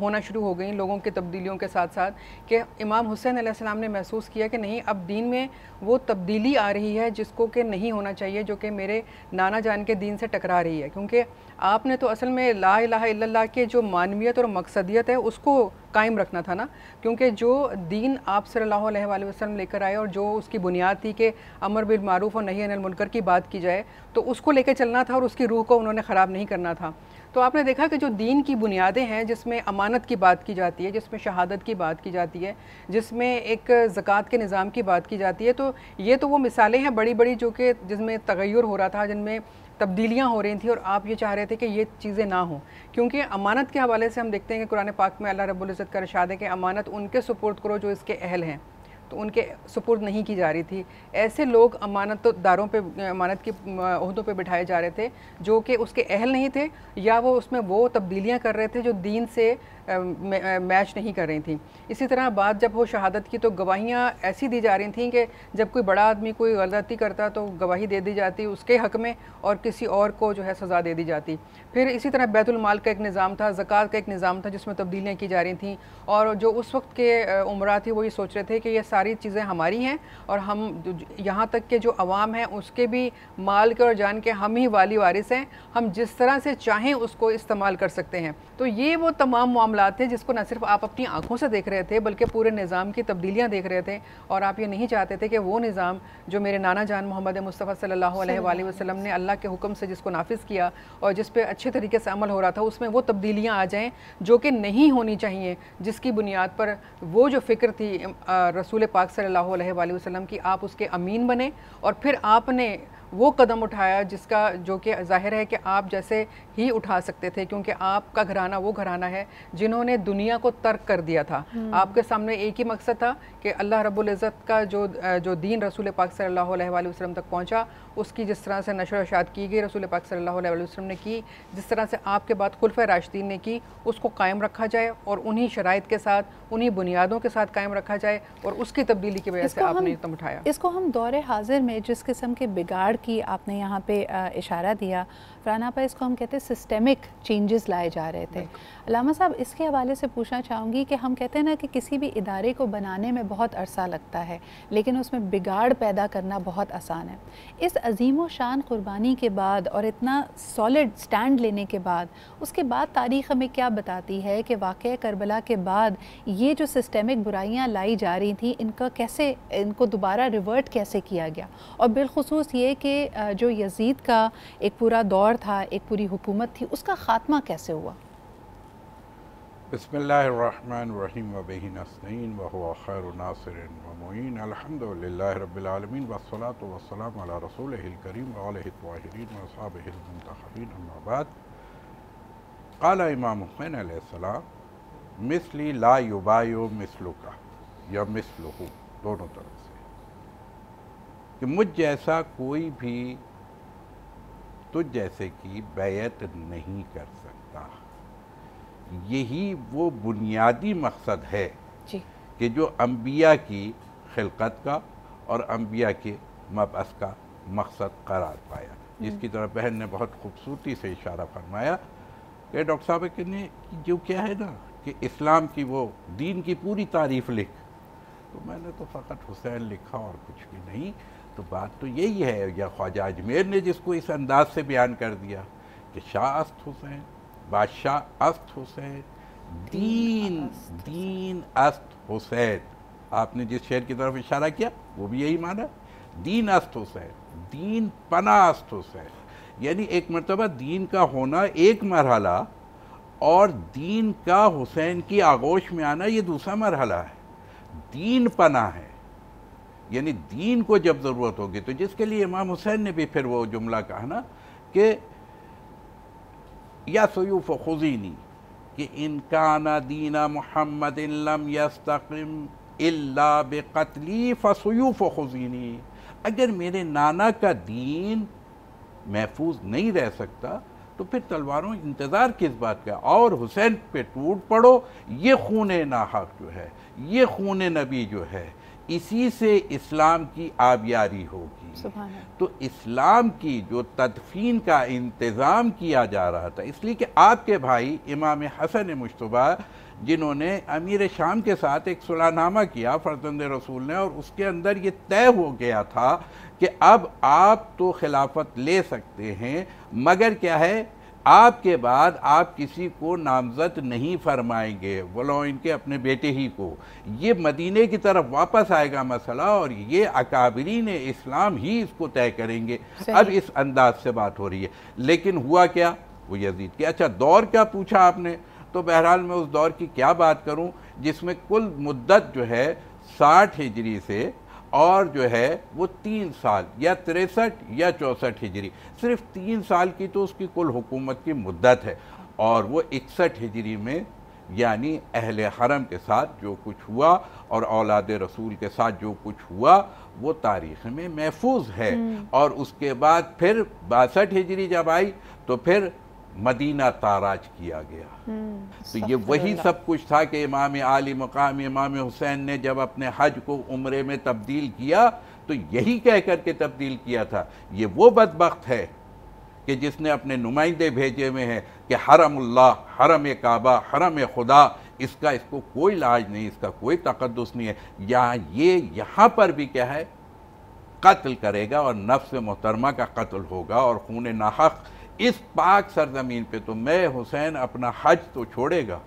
ہونا شروع ہو گئیں لوگوں کی تبدیلیوں کے ساتھ ساتھ کہ امام حسین علیہ السلام نے محسوس کیا کہ نہیں اب دین میں وہ تبدیلی آ رہی ہے جس کو کہ نہیں ہونا چاہیے، جو کہ میرے نانا جان کے دین سے ٹکرا رہی ہے، کیونکہ آپ نے تو اصل میں لا الہ الا اللہ کے جو معنویت اور مقصدیت ہے اس کو قائم رکھنا تھا نا، کیونکہ جو دین آپ صلی اللہ علیہ وآلہ وسلم لے کر آئے اور جو اس کی بنیاد تھی کہ امر بالمعروف اور نہی عن المنکر کی بات کی جائے، تو اس کو لے کے چلنا تھا اور اس کی روح کو انہوں نے خراب نہیں کرنا تھا۔ تو آپ نے دیکھا کہ جو دین کی بنیادیں ہیں، جس میں امانت کی بات کی جاتی ہے، جس میں شہادت کی بات کی جاتی ہے، جس میں ایک زکوٰۃ کے نظام کی بات کی جاتی ہے، تو یہ تو وہ مثالیں ہیں بڑی بڑی جو کہ جس میں تغیر ہو رہا تھا، جن میں تبدیلیاں ہو رہی تھیں، اور آپ یہ چاہ رہے تھے کہ یہ چیزیں نہ ہوں، کیونکہ امانت کے حوالے سے ہم دیکھتے ہیں کہ قرآن پاک میں اللہ رب العزت کا ارشاد ہے کہ امانت ان کے سپرد کرو جو اس کے اہل ہیں، تو ان کے سپرد نہیں کی جا رہی تھی۔ ایسے لوگ امانت داروں پہ، امانت کی عہدوں پہ بٹھائے جا رہے تھے جو کہ اس کے اہل نہیں تھے، یا وہ اس میں وہ تبدیلیاں کر رہے تھے جو دین سے میچ نہیں کر رہی تھیں۔ اسی طرح بات جب ہو شہادت کی، تو گواہیاں ایسی دی جا رہی تھیں کہ جب کوئی بڑا آدمی کوئی غلطی کرتا تو گواہی دے دی جاتی اس کے حق میں، اور کسی اور کو جو ہے سزا دے دی جاتی۔ پھر اسی طرح بیت المال کا ایک نظام تھا، زکوٰۃ کا ایک نظام تھا جس میں تبدیلیاں کی جا رہی تھیں، اور جو اس وقت کے عمرا تھے وہ یہ سوچ رہے تھے کہ یہ ساری چیزیں ہماری ہیں، اور ہم یہاں تک کہ جو عوام ہیں اس کے بھی مال کے اور جان کے ہم ہی والی وارث ہیں، ہم جس طرح سے چاہیں اس کو استعمال کر سکتے ہیں۔ تو یہ وہ تمام معاملات تھے جس کو نہ صرف آپ اپنی آنکھوں سے دیکھ رہے تھے بلکہ پورے نظام کی تبدیلیاں دیکھ رہے تھے، اور آپ یہ نہیں چاہتے تھے کہ وہ نظام جو میرے نانا جان محمد مصطفیٰ صلی اللہ علیہ وآلہ وسلم نے اللہ کے حکم سے جس کو نافذ کیا اور جس پہ اچھے طریقے سے عمل ہو رہا تھا، اس میں وہ تبدیلیاں آ جائیں جو کہ نہیں ہونی چاہیے، جس کی بنیاد پر وہ جو فکر تھی رسول پاک صلی اللہ علیہ وآلہ وسلم کی، آپ اس کے امین بنے، اور پھر آپ نے وہ قدم اٹھایا جس کا جو کہ ظاہر ہے کہ آپ جیسے ہی اٹھا سکتے تھے، کیونکہ آپ کا گھرانہ وہ گھرانہ ہے جنہوں نے دنیا کو ترک کر دیا تھا۔ آپ کے سامنے ایک ہی مقصد تھا کہ اللہ رب العزت کا جو دین رسول پاک صلی اللہ علیہ وآلہ وسلم تک پہنچا، اس کی جس طرح سے نشر و اشاعت کی گئی رسول پاک صلی اللہ علیہ وآلہ وسلم نے کی، جس طرح سے آپ کے بعد خلفۂ راشدین نے کی، اس کو قائم رکھا جائے، اور انہی شرائط کے ساتھ، انہی بنیادوں کے ساتھ قائم رکھا جائے، اور اس کی تبدیلی کی وجہ سے آپ نے قدم اٹھایا۔ اس کو ہم دور حاضر میں جس قسم کے بگاڑ کی آپ نے یہاں پہ اشارہ دیا فرحان آپا، اس کو ہم کہتے ہیں سسٹمک چینجز لائے جا رہے تھے۔ علامہ صاحب، اس کے حوالے سے پوچھنا چاہوں گی کہ ہم کہتے ہیں نا کہ کسی بھی ادارے کو بنانے میں بہت عرصہ لگتا ہے، لیکن اس میں بگاڑ پیدا کرنا بہت آسان ہے۔ اس عظیم و شان قربانی کے بعد اور اتنا سالڈ سٹینڈ لینے کے بعد، اس کے بعد تاریخ ہمیں کیا بتاتی ہے کہ واقعہ کربلا کے بعد یہ جو سسٹمک برائیاں لائی جا رہی تھیں، ان کو دوبارہ ریورٹ کیسے کیا گیا، اور بالخصوص یہ کہ جو یزید کا ایک پورا دور تھا، ایک پوری حکومت تھی، اس کا خاتمہ کیسے ہوا؟ بسم اللہ الرحمن الرحیم وبہ نستعین وہو خیر ناصر ومعین، الحمدللہ رب العالمین والصلاة والسلام علی رسولہ الکریم وآلہ الطاہرین واصحابہ المنتخبین، اما بعد۔ قال امام حسین علیہ السلام مثلی لا یبایع مثلک یا مثلہ، دونوں طرف سے، کہ مجھ جیسا کوئی بھی تجھ جیسے کی بیعت نہیں کر سکتا۔ یہی وہ بنیادی مقصد ہے کہ جو انبیاء کی خلقت کا اور انبیاء کے مبعث کا مقصد قرار پایا، جس کی طرح بہن نے بہت خوبصورتی سے اشارہ فرمایا کہ ڈاکٹر صاحب کہ جو کیا ہے نا کہ اسلام کی وہ دین کی پوری تعریف لکھ، تو میں نے تو فقط حسین لکھا اور کچھ بھی نہیں۔ تو بات تو یہی ہے، یا خواجہ اجمیر نے جس کو اس انداز سے بیان کر دیا کہ شاہ است حسین، بادشاہ است حسین، دین است حسین۔ آپ نے جس شعر کی طرف اشارہ کیا وہ بھی یہی معنی، دین است حسین، دین پناہ است حسین، یعنی ایک مرتبہ دین کا ہونا ایک مرحلہ، اور دین کا حسین کی آغوش میں آنا یہ دوسرا مرحلہ ہے۔ دین پناہ ہے، یعنی دین کو جب ضرورت ہوگی، تو جس کے لیے امام حسین نے بھی پھر وہ جملہ کہا نا کہ یا سیوف خذینی، کہ ان کان دین محمد لم یستقم الا بقتلی فسیوف خذینی، اگر میرے نانا کا دین محفوظ نہیں رہ سکتا تو پھر تلواروں انتظار کس بات کا، اور حسین پہ ٹوٹ پڑو۔ یہ خون ناحق جو ہے، یہ خون نبی جو ہے، اسی سے اسلام کی آبیاری ہوگی۔ سبحان اللہ۔ تو اسلام کی جو تدفین کا انتظام کیا جا رہا تھا، اس لیے کہ آپ کے بھائی امام حسن مجتبیٰ جنہوں نے امیر شام کے ساتھ ایک صلح نامہ کیا فرزند رسول نے، اور اس کے اندر یہ طے ہو گیا تھا کہ اب آپ تو خلافت لے سکتے ہیں، مگر کیا ہے، آپ کے بعد آپ کسی کو نامزد نہیں فرمائیں گے، ولو ان کے اپنے بیٹے ہی کو۔ یہ مدینے کی طرف واپس آئے گا مسئلہ، اور یہ اکابرین اسلام ہی اس کو طے کریں گے۔ اب اس انداز سے بات ہو رہی ہے، لیکن ہوا کیا؟ وہ یزید کی۔ اچھا، دور کیا پوچھا آپ نے، تو بہرحال میں اس دور کی کیا بات کروں جس میں کل مدت جو ہے 60 ہجری سے اور جو ہے وہ 3 سال یا 63 یا 64 ہجری، صرف 3 سال کی تو اس کی کل حکومت کی مدت ہے، اور وہ 61 ہجری میں یعنی اہل حرم کے ساتھ جو کچھ ہوا اور اولاد رسول کے ساتھ جو کچھ ہوا وہ تاریخ میں محفوظ ہے۔ اور اس کے بعد پھر 62 ہجری جب آئی تو پھر مدینہ تاراج کیا گیا۔ تو یہ وہی سب کچھ تھا کہ امام عالی مقام امام حسین نے جب اپنے حج کو عمرے میں تبدیل کیا تو یہی کہہ کر کے تبدیل کیا تھا۔ یہ وہ بدبخت ہے کہ جس نے اپنے نمائندے بھیجے ہوئے ہیں کہ حرم اللہ، حرم کعبہ، حرم خدا، اس کو کوئی لاج نہیں، اس کا کوئی تقدس نہیں ہے۔ یہاں پر بھی کیا ہے، قتل کرے گا، اور نفس محترمہ کا قتل ہوگا اور خون ناحق اس پاک سرزمین پہ۔ تو میں حسین اپنا حج تو چھوڑے گا،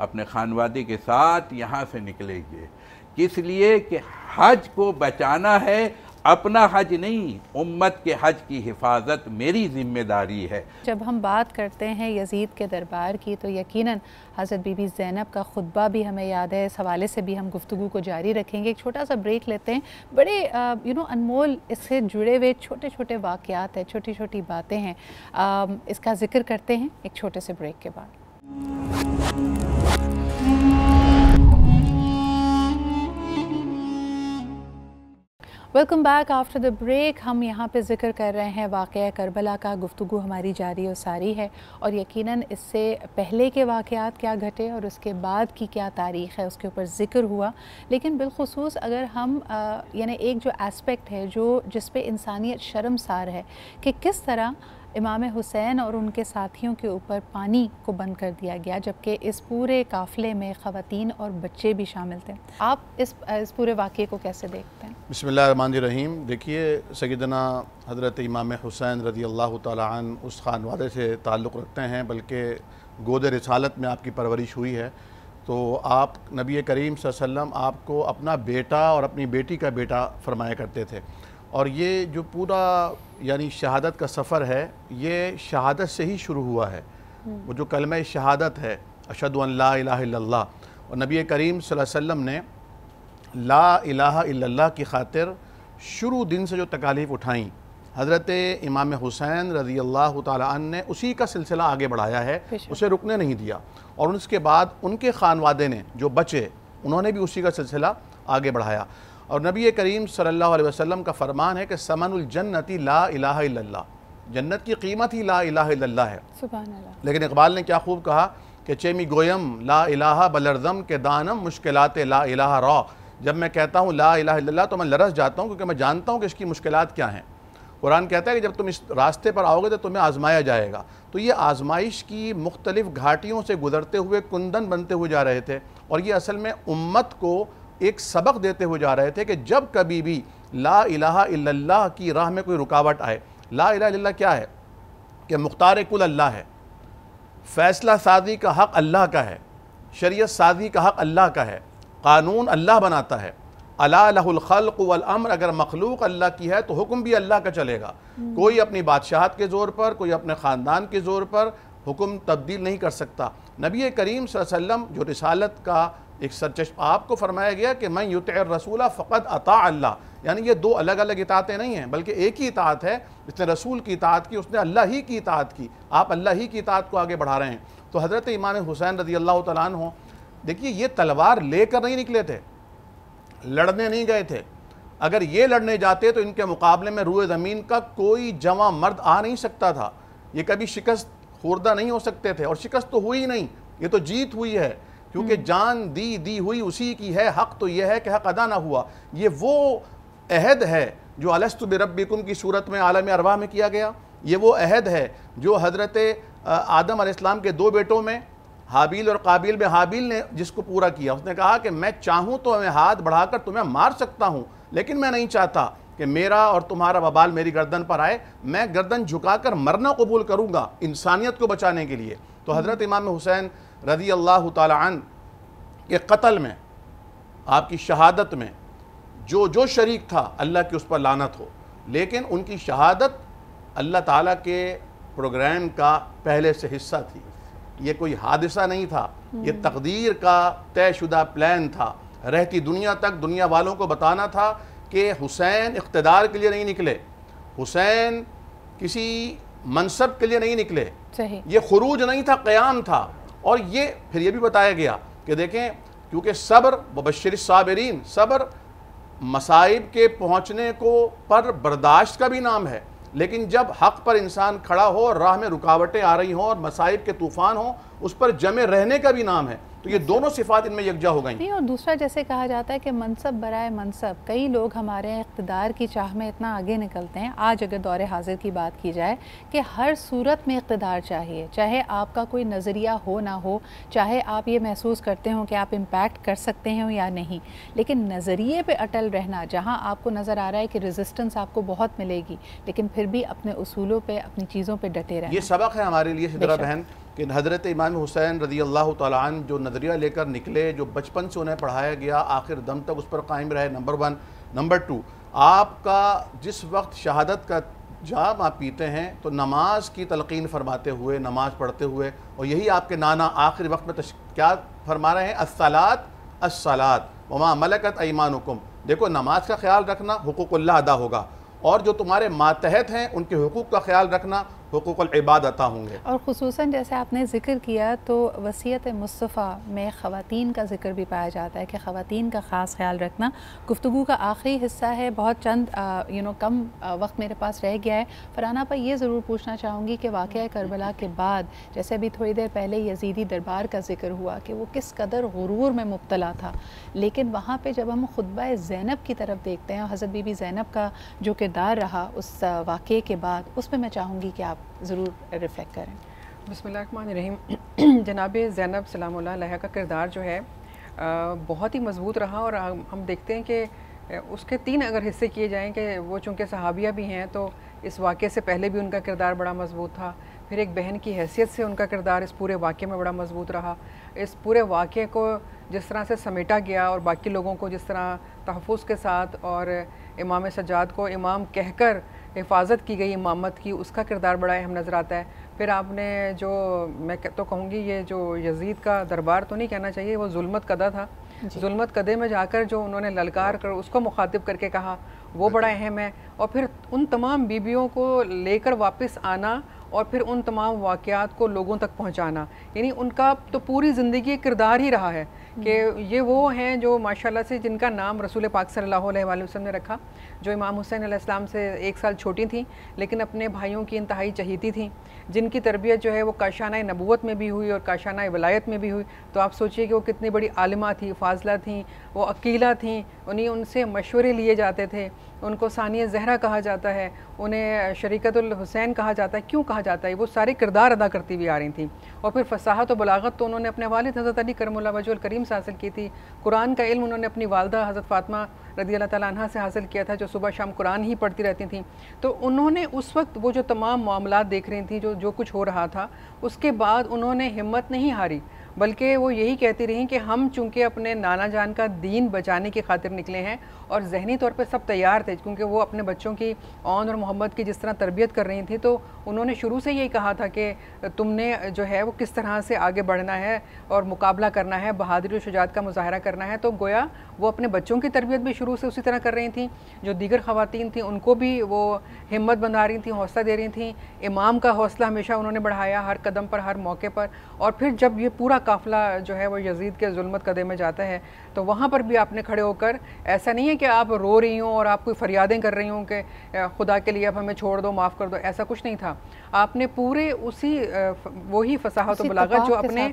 اپنے خانوادے کے ساتھ یہاں سے نکلیں گے، کس لیے کہ حج کو بچانا ہے، اپنا حج نہیں، امت کے حج کی حفاظت میری ذمہ داری ہے۔ جب ہم بات کرتے ہیں یزید کے دربار کی تو یقیناً حضرت بی بی زینب کا خطبہ بھی ہمیں یاد ہے، اس حوالے سے بھی ہم گفتگو کو جاری رکھیں گے۔ ایک چھوٹا سا بریک لیتے ہیں، بڑے انمول اس سے جڑے ہوئے چھوٹے چھوٹے واقعات ہیں، چھوٹی چھوٹی باتیں ہیں، اس کا ذکر کرتے ہیں ایک چھوٹے سے بریک کے بعد۔ Welcome back after the break. ہم یہاں پہ ذکر کر رہے ہیں واقعہ کربلا کا، گفتگو ہماری جاری و ساری ہے، اور یقیناً اس سے پہلے کے واقعات کیا گھٹے اور اس کے بعد کی کیا تاریخ ہے اس کے اوپر ذکر ہوا، لیکن بالخصوص اگر ہم یعنی ایک جو اسپیکٹ ہے جس پہ انسانیت شرمسار ہے کہ کس طرح امام حسین اور ان کے ساتھیوں کے اوپر پانی کو بند کر دیا گیا، جبکہ اس پورے قافلے میں خواتین اور بچے بھی شامل تھے۔ آپ اس پورے واقعے کو کیسے دیکھتے ہیں؟ بسم اللہ الرحمن الرحیم۔ دیکھیے، سیدنا حضرت امام حسین رضی اللہ تعالیٰ عنہ اس خانوادے سے تعلق رکھتے ہیں، بلکہ گود رسالت میں آپ کی پرورش ہوئی ہے، تو آپ نبی کریم صلی اللہ علیہ وسلم آپ کو اپنا بیٹا اور اپنی بیٹی کا بیٹا فرمایا کرتے تھے، اور یہ جو پورا یعنی شہادت کا سفر ہے یہ شہادت سے ہی شروع ہوا ہے۔ وہ جو کلمہ شہادت ہے، اشہد ان لا الہ الا اللہ، اور نبی کریم صلی اللہ علیہ وسلم نے لا الہ الا اللہ کی خاطر شروع دن سے جو تکالیف اٹھائیں، حضرت امام حسین رضی اللہ تعالیٰ عنہ نے اسی کا سلسلہ آگے بڑھایا ہے، اسے رکنے نہیں دیا، اور اس کے بعد ان کے خانوادے نے جو بچے انہوں نے بھی اسی کا سلسلہ آگے بڑھایا۔ اور نبی کریم صلی اللہ علیہ وسلم کا فرمان ہے کہ ثمن الجنتی لا الہ الا اللہ، جنت کی قیمت ہی لا الہ الا اللہ ہے۔ سبحان اللہ۔ لیکن اقبال نے کیا خوب کہا کہ چیمی گویم لا الہ بلرزم کے دانم مشکلات لا الہ را، جب میں کہتا ہوں لا الہ الا اللہ تو میں لرز جاتا ہوں، کیونکہ میں جانتا ہوں کہ اس کی مشکلات کیا ہیں۔ قرآن کہتا ہے کہ جب تم اس راستے پر آؤ گے تو تمہیں آزمایا جائے گا، تو یہ آزمائش کی مختلف گھاٹیوں سے گزرتے ہوئے کندن بنتے ہوئے جا رہے تھے، اور یہ اصل میں امت کو ایک سبق دیتے ہوئے جا رہے تھے کہ جب کبھی بھی لا الہ الا اللہ کی راہ میں کوئی رکاوٹ آئے، لا الہ الا اللہ کیا ہے کہ مختار کل اللہ ہے، فیصلہ سازی کا حق اللہ کا ہے، شریعت سازی کا حق اللہ کا ہے، قانون اللہ بناتا ہے، الا لہ الخلق والامر، اگر مخلوق اللہ کی ہے تو حکم بھی اللہ کا چلے گا، کوئی اپنی بادشاہت کے زور پر، کوئی اپنے خاندان کے زور پر حکم تبدیل نہیں کر سکتا۔ نبی کریم صلی اللہ علیہ وسلم جو رسالت کا ایک سرچشمہ آپ کو فرمایا گیا کہ من یطع الرسول فقد اطاع اللہ، یعنی یہ دو الگ الگ اطاعتیں نہیں ہیں بلکہ ایک ہی اطاعت ہے۔ جس نے رسول کی اطاعت کی اس نے اللہ ہی کی اطاعت کی، آپ اللہ ہی کی اطاعت کو آگے بڑھا رہے ہیں۔ تو حضرت امام حسین رضی اللہ تعالیٰ عنہ، دیکھیے یہ تلوار لے کر نہیں نکلے تھے، لڑنے نہیں گئے تھے، اگر یہ لڑنے جاتے تو ان کے مقابلے میں روئے زمین کا کوئی جواں مرد آ نہیں سکتا تھا، یہ کبھی شکست خوردہ نہیں ہو سکتے تھے، اور شکست تو ہوئی نہیں، یہ تو جیت ہوئی ہے، کیونکہ جان دی ہوئی اسی کی ہے، حق تو یہ ہے کہ حق ادا نہ ہوا۔ یہ وہ عہد ہے جو الست بربکم کی صورت میں عالم ارواح میں کیا گیا، یہ وہ عہد ہے جو حضرت آدم علیہ السلام کے 2 بیٹوں میں حابیل اور قابیل میں حابیل نے جس کو پورا کیا۔ اس نے کہا کہ میں چاہوں تو میں ہاتھ بڑھا کر تمہیں مار سکتا ہوں، لیکن میں نہیں چاہتا کہ میرا اور تمہارا وبال میری گردن پر آئے، میں گردن جھکا کر مرنا قبول کروں گا انسانیت کو بچانے کے لیے۔ تو حضرت امام حسین رضی اللہ تعالی عنہ کے قتل میں، آپ کی شہادت میں جو شریک تھا اللہ کی اس پر لعنت ہو، لیکن ان کی شہادت اللہ تعالیٰ کے پروگرام کا پہلے سے حصہ تھی۔ یہ کوئی حادثہ نہیں تھا، یہ تقدیر کا طے شدہ پلان تھا۔ رہتی دنیا تک دنیا والوں کو بتانا تھا کہ حسین اقتدار کے لیے نہیں نکلے، حسین کسی منصب کے لیے نہیں نکلے، یہ خروج نہیں تھا، قیام تھا۔ اور یہ پھر یہ بھی بتایا گیا کہ دیکھیں، کیونکہ صبر وبشر الصابرین، صبر مصائب کے پہنچنے کو پر برداشت کا بھی نام ہے، لیکن جب حق پر انسان کھڑا ہو اور راہ میں رکاوٹیں آ رہی ہوں اور مصائب کے طوفان ہوں، اس پر جمے رہنے کا بھی نام ہے۔ تو یہ دونوں صفات ان میں یکجا ہو گئیں۔ اور دوسرا جیسے کہا جاتا ہے کہ منصب برائے منصب، کئی لوگ ہمارے اقتدار کی چاہ میں اتنا آگے نکلتے ہیں، آج اگر دور حاضر کی بات کی جائے کہ ہر صورت میں اقتدار چاہیے، چاہے آپ کا کوئی نظریہ ہو نہ ہو، چاہے آپ یہ محسوس کرتے ہوں کہ آپ امپیکٹ کر سکتے ہیں یا نہیں، لیکن نظریے پہ اٹل رہنا، جہاں آپ کو نظر آ رہا ہے کہ ریزسٹنس آپ کو بہت ملے گی، لیکن پھر بھی اپنے اصولوں پہ، اپنی چیزوں پہ ڈٹے رہنا۔ یہ سبق ہے ہمارے لیے سدرہ بہن کہ حضرت امام حسین رضی اللہ تعالیٰ عنہ جو نظریہ لے کر نکلے، جو بچپن سے انہیں پڑھایا گیا، آخر دم تک اس پر قائم رہے، نمبر 1۔ نمبر 2، آپ کا جس وقت شہادت کا جام آپ پیتے ہیں تو نماز کی تلقین فرماتے ہوئے، نماز پڑھتے ہوئے، اور یہی آپ کے نانا آخری وقت میں کیا فرما رہے ہیں؟ الصلاۃ الصلاۃ وما ملکت ایمانکم۔ دیکھو، نماز کا خیال رکھنا، حقوق اللہ ادا ہوگا، اور جو تمہارے ماتحت ہیں ان کے حقوق کا خیال رکھنا، حقوق العباد عطا ہوں گے۔ اور خصوصاً جیسے آپ نے ذکر کیا تو وصیت مصطفیٰ میں خواتین کا ذکر بھی پایا جاتا ہے کہ خواتین کا خاص خیال رکھنا۔ گفتگو کا آخری حصہ ہے، بہت چند کم وقت میرے پاس رہ گیا ہے۔ فرحانہ پر یہ ضرور پوچھنا چاہوں گی کہ واقعہ کربلا کے بعد، جیسے ابھی تھوڑی دیر پہلے یزیدی دربار کا ذکر ہوا کہ وہ کس قدر غرور میں مبتلا تھا، لیکن وہاں پہ جب ہم خطبہ زینب کی طرف دیکھتے ہیں، حضرت بی بی زینب کا جو کردار رہا اس واقعے کے بعد، اس پہ میں چاہوں گی کہ آپ ضرور ریفلیکٹ کریں۔ بسم اللہ الرحمن الرحیم۔ جناب زینب سلام اللہ علیہ کا کردار جو ہے بہت ہی مضبوط رہا، اور ہم دیکھتے ہیں کہ اس کے 3 اگر حصے کیے جائیں کہ وہ چونکہ صحابیہ بھی ہیں تو اس واقعے سے پہلے بھی ان کا کردار بڑا مضبوط تھا، پھر ایک بہن کی حیثیت سے ان کا کردار اس پورے واقعے میں بڑا مضبوط رہا۔ اس پورے واقعے کو جس طرح سے سمیٹا گیا اور باقی لوگوں کو جس طرح تحفظ کے ساتھ اور امام سجاد کو امام کہہ کر حفاظت کی گئی امامت کی، اس کا کردار بڑا اہم نظر آتا ہے۔ پھر آپ نے جو میں تو کہوں گی یہ جو یزید کا دربار تو نہیں کہنا چاہیے، وہ ظلمت قدہ تھا، ظلمت قدے میں جا کر جو انہوں نے للکار کر اس کو مخاطب کر کے کہا، وہ بڑا اہم ہے۔ اور پھر ان تمام بیویوں کو لے کر واپس آنا اور پھر ان تمام واقعات کو لوگوں تک پہنچانا، یعنی ان کا تو پوری زندگی کردار ہی رہا ہے کہ یہ وہ ہیں جو ماشاءاللہ سے جن کا نام رسول پاک صلی اللہ علیہ وآلہ وسلم نے رکھا، جو امام حسین علیہ السلام سے 1 سال چھوٹی تھیں لیکن اپنے بھائیوں کی انتہائی چہیتی تھیں، جن کی تربیت جو ہے وہ کاشانہ نبوت میں بھی ہوئی اور کاشانہ ولایت میں بھی ہوئی۔ تو آپ سوچئے کہ وہ کتنی بڑی عالمہ تھیں، فاضلہ تھیں، وہ عقیلہ تھیں، ان سے مشورے لیے جاتے تھے، ان کو ثانیہ زہرا کہا جاتا ہے، انہیں شریکت الحسین کہا جاتا ہے۔ کیوں کہا جاتا ہے؟ وہ سارے کردار ادا کرتی ہوئی آ رہی تھیں، اور پھر فصاحت و بلاغت تو انہوں نے اپنے والد حضرت علی کرم اللہ وجہ الکریم سے حاصل کی تھی، قرآن کا علم انہوں نے اپنی والدہ حضرت فاطمہ رضی اللہ تعالیٰ عنہ سے حاصل کیا تھا، جو صبح شام قرآن ہی پڑھتی رہتی تھیں۔ تو انہوں نے اس وقت وہ جو تمام معاملات دیکھ رہی تھیں، جو کچھ ہو رہا تھا، اس کے بعد انہوں نے ہمت نہیں ہاری، بلکہ وہ یہی کہتی رہیں کہ ہم چونکہ اپنے نانا جان کا دین بچانے کی خاطر نکلے ہیں، اور ذہنی طور پہ سب تیار تھے کیونکہ وہ اپنے بچوں کی اون اور محمد کی جس طرح تربیت کر رہی تھیں، تو انہوں نے شروع سے یہی کہا تھا کہ تم نے جو ہے وہ کس طرح سے آگے بڑھنا ہے اور مقابلہ کرنا ہے، بہادری و شجاعت کا مظاہرہ کرنا ہے۔ تو گویا وہ اپنے بچوں کی تربیت بھی شروع سے اسی طرح کر رہی تھیں، جو دیگر خواتین تھیں ان کو بھی وہ ہمت بندھا رہی تھیں، حوصلہ دے رہی تھیں۔ امام کا حوصلہ ہمیشہ انہوں نے بڑھایا ہر قدم پر، ہر موقع پر، اور پھر جب یہ پورا قافلہ جو ہے وہ یزید کے ظلمت قدے میں جاتا ہے تو وہاں پر بھی آپ نے کھڑے ہو کر ایسا نہیں ہے کہ آپ رو رہی ہوں اور آپ کوئی فریادیں کر رہی ہوں کہ خدا کے لیے اب ہمیں چھوڑ دو، معاف کر دو، ایسا کچھ نہیں تھا. آپ نے پورے اسی وہی فصاحت و بلاغت جو اپنے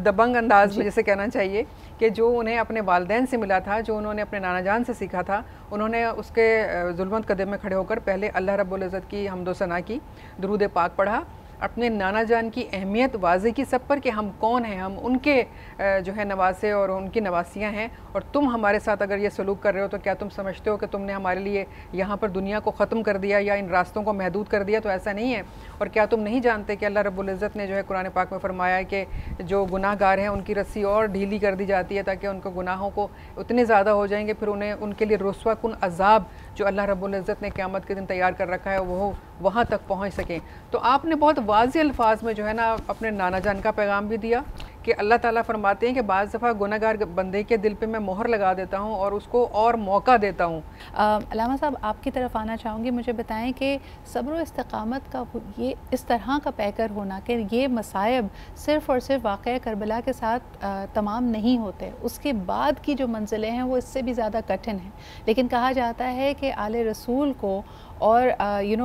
دبنگ انداز میں جسے کہنا چاہیے کہ جو انہیں اپنے والدین سے ملا تھا، جو انہوں نے اپنے نانا جان سے سیکھا تھا، انہوں نے اس کے ظلمت قدم میں کھڑے ہو کر پہلے اللہ رب العزت کی حمد و ثنا کی، درود پاک پڑھا، اپنے نانا جان کی اہمیت واضح کی سب پر کہ ہم کون ہیں، ہم ان کے جو ہے نواسے اور ان کی نواسیاں ہیں، اور تم ہمارے ساتھ اگر یہ سلوک کر رہے ہو تو کیا تم سمجھتے ہو کہ تم نے ہمارے لیے یہاں پر دنیا کو ختم کر دیا یا ان راستوں کو محدود کر دیا؟ تو ایسا نہیں ہے. اور کیا تم نہیں جانتے کہ اللہ رب العزت نے جو ہے قرآن پاک میں فرمایا ہے کہ جو گناہ گار ہیں ان کی رسی اور ڈھیلی کر دی جاتی ہے تاکہ ان کو گناہوں کو اتنے زیادہ ہو جائیں گے پھر انہیں ان کے لیے رسوا کن عذاب جو اللہ رب العزت نے قیامت کے دن تیار کر رکھا ہے وہ وہاں تک پہنچ سکیں. تو آپ نے بہت واضح الفاظ میں جو ہے نا اپنے نانا جان کا پیغام بھی دیا کہ اللہ تعالیٰ فرماتے ہیں کہ بعض دفعہ گناہ گار بندے کے دل پہ میں مہر لگا دیتا ہوں اور اس کو اور موقع دیتا ہوں. علامہ صاحب آپ کی طرف آنا چاہوں گی. مجھے بتائیں کہ صبر و استقامت کا یہ اس طرح کا پیکر ہونا کہ یہ مصائب صرف اور صرف واقعہ کربلا کے ساتھ تمام نہیں ہوتے، اس کے بعد کی جو منزلیں ہیں وہ اس سے بھی زیادہ کٹھن ہیں. لیکن کہا جاتا ہے کہ آل رسول کو اور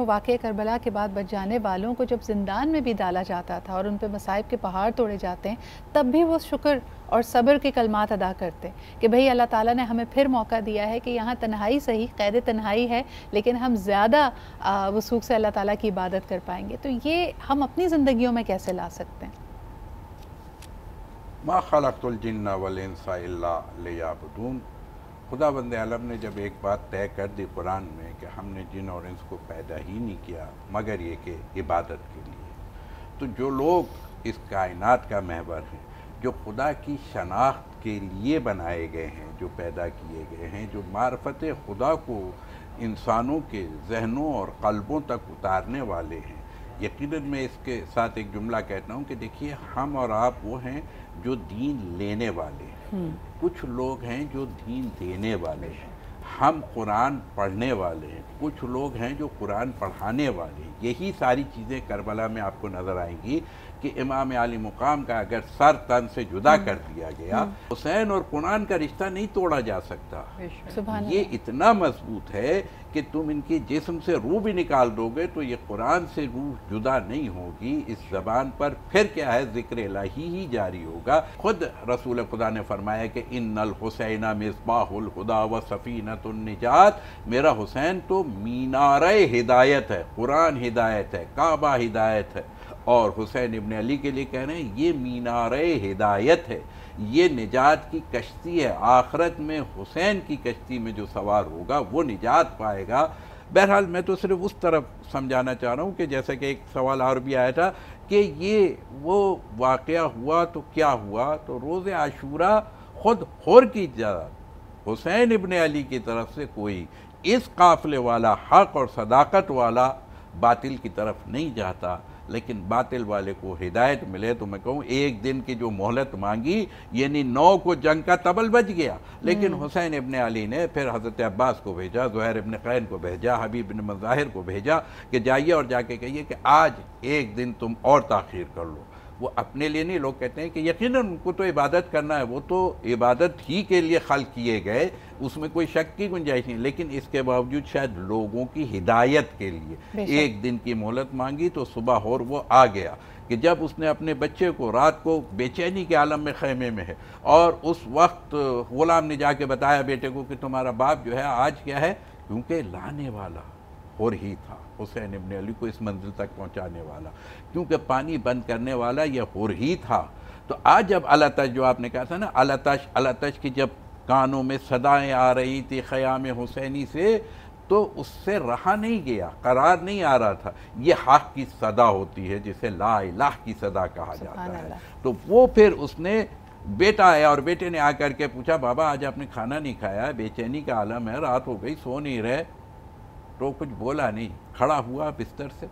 واقعہ کربلا کے بعد بچ جانے والوں کو جب زندان میں بھی ڈالا جاتا تھا اور ان پہ مصائب کے پہاڑ توڑے جاتے ہیں تب بھی وہ شکر اور صبر کے کلمات ادا کرتے کہ بھئی اللہ تعالیٰ نے ہمیں پھر موقع دیا ہے کہ یہاں تنہائی صحیح، قید تنہائی ہے، لیکن ہم زیادہ وثوق سے اللہ تعالیٰ کی عبادت کر پائیں گے. تو یہ ہم اپنی زندگیوں میں کیسے لا سکتے ہیں؟ ما خلقت الجن والانس الا لیعبدون. خدا بند عالم نے جب ایک بات طے کر دی قرآن میں کہ ہم نے جن اور انس کو پیدا ہی نہیں کیا مگر یہ کہ عبادت کے لیے، تو جو لوگ اس کائنات کا محور ہیں، جو خدا کی شناخت کے لیے بنائے گئے ہیں، جو پیدا کیے گئے ہیں، جو معرفت خدا کو انسانوں کے ذہنوں اور قلبوں تک اتارنے والے ہیں. یقیناً میں اس کے ساتھ ایک جملہ کہتا ہوں کہ دیکھیے ہم اور آپ وہ ہیں جو دین لینے والے ہیں، کچھ لوگ ہیں جو دین دینے والے ہیں. ہم قرآن پڑھنے والے ہیں، کچھ لوگ ہیں جو قرآن پڑھانے والے ہیں. یہی ساری چیزیں کربلا میں آپ کو نظر آئیں گی کہ امام عالی مقام کا اگر سر تن سے جدا کر دیا گیا، حسین اور قرآن کا رشتہ نہیں توڑا جا سکتا. یہ اتنا مضبوط ہے کہ تم ان کی جسم سے روح بھی نکال دو گے تو یہ قرآن سے روح جدا نہیں ہوگی. اس زبان پر پھر کیا ہے، ذکر الہی ہی جاری ہوگا. خود رسول خدا نے فرمایا کہ ان الحسین مصباح الہدی و سفینۃ النجات. میرا حسین تو مینار ہدایت ہے، قرآن ہدایت ہے، کعبہ ہدایت ہے. اور حسین ابن علی کے لیے کہہ رہے ہیں یہ مینار ہدایت ہے، یہ نجات کی کشتی ہے. آخرت میں حسین کی کشتی میں جو سوار ہوگا وہ نجات پائے گا. بہرحال میں تو صرف اس طرف سمجھانا چاہ رہا ہوں کہ جیسے کہ ایک سوال اور بھی آیا تھا کہ یہ وہ واقعہ ہوا تو کیا ہوا. تو روز عاشوراء خود ہور کی جگہ حسین ابن علی کی طرف سے کوئی اس قافلے والا حق اور صداقت والا باطل کی طرف نہیں جاتا، لیکن باطل والے کو ہدایت ملے. تو میں کہوں ایک دن کی جو مہلت مانگی، یعنی 9 کو جنگ کا طبل بج گیا، لیکن حسین ابن علی نے پھر حضرت عباس کو بھیجا، زہیر ابن قین کو بھیجا، حبیب ابن مظاہر کو بھیجا کہ جائیے اور جا کے کہیے کہ آج ایک دن تم اور تاخیر کر لو. وہ اپنے لیے نہیں، لوگ کہتے ہیں کہ یقیناً ان کو تو عبادت کرنا ہے، وہ تو عبادت ہی کے لیے خلق کیے گئے، اس میں کوئی شک کی گنجائش نہیں، لیکن اس کے باوجود شاید لوگوں کی ہدایت کے لیے ایک دن کی مہلت مانگی. تو صبح اور وہ آ گیا کہ جب اس نے اپنے بچے کو رات کو بے چینی کے عالم میں خیمے میں ہے، اور اس وقت غلام نے جا کے بتایا بیٹے کو کہ تمہارا باپ جو ہے آج کیا ہے، کیونکہ لانے والا اور ہی تھا حسین ابن علی کو اس منزل تک پہنچانے والا، کیونکہ پانی بند کرنے والا یہ ہور ہی تھا. تو آج جب الاتش جو آپ نے کہا تھا نا، الاتش کی جب کانوں میں صدائیں آ رہی تھی خیام حسینی سے، تو اس سے رہا نہیں گیا، قرار نہیں آ رہا تھا. یہ حق کی صدا ہوتی ہے جسے لا الہ کی صدا کہا جاتا ہے. تو وہ پھر اس نے بیٹا آیا اور بیٹے نے آ کر کے پوچھا بابا آج آپ نے کھانا نہیں کھایا، بے چینی کا عالم ہے، رات ہو گئی، سو نہیں رہے. تو کچھ بولا نہیں، کھڑا ہوا بستر سے،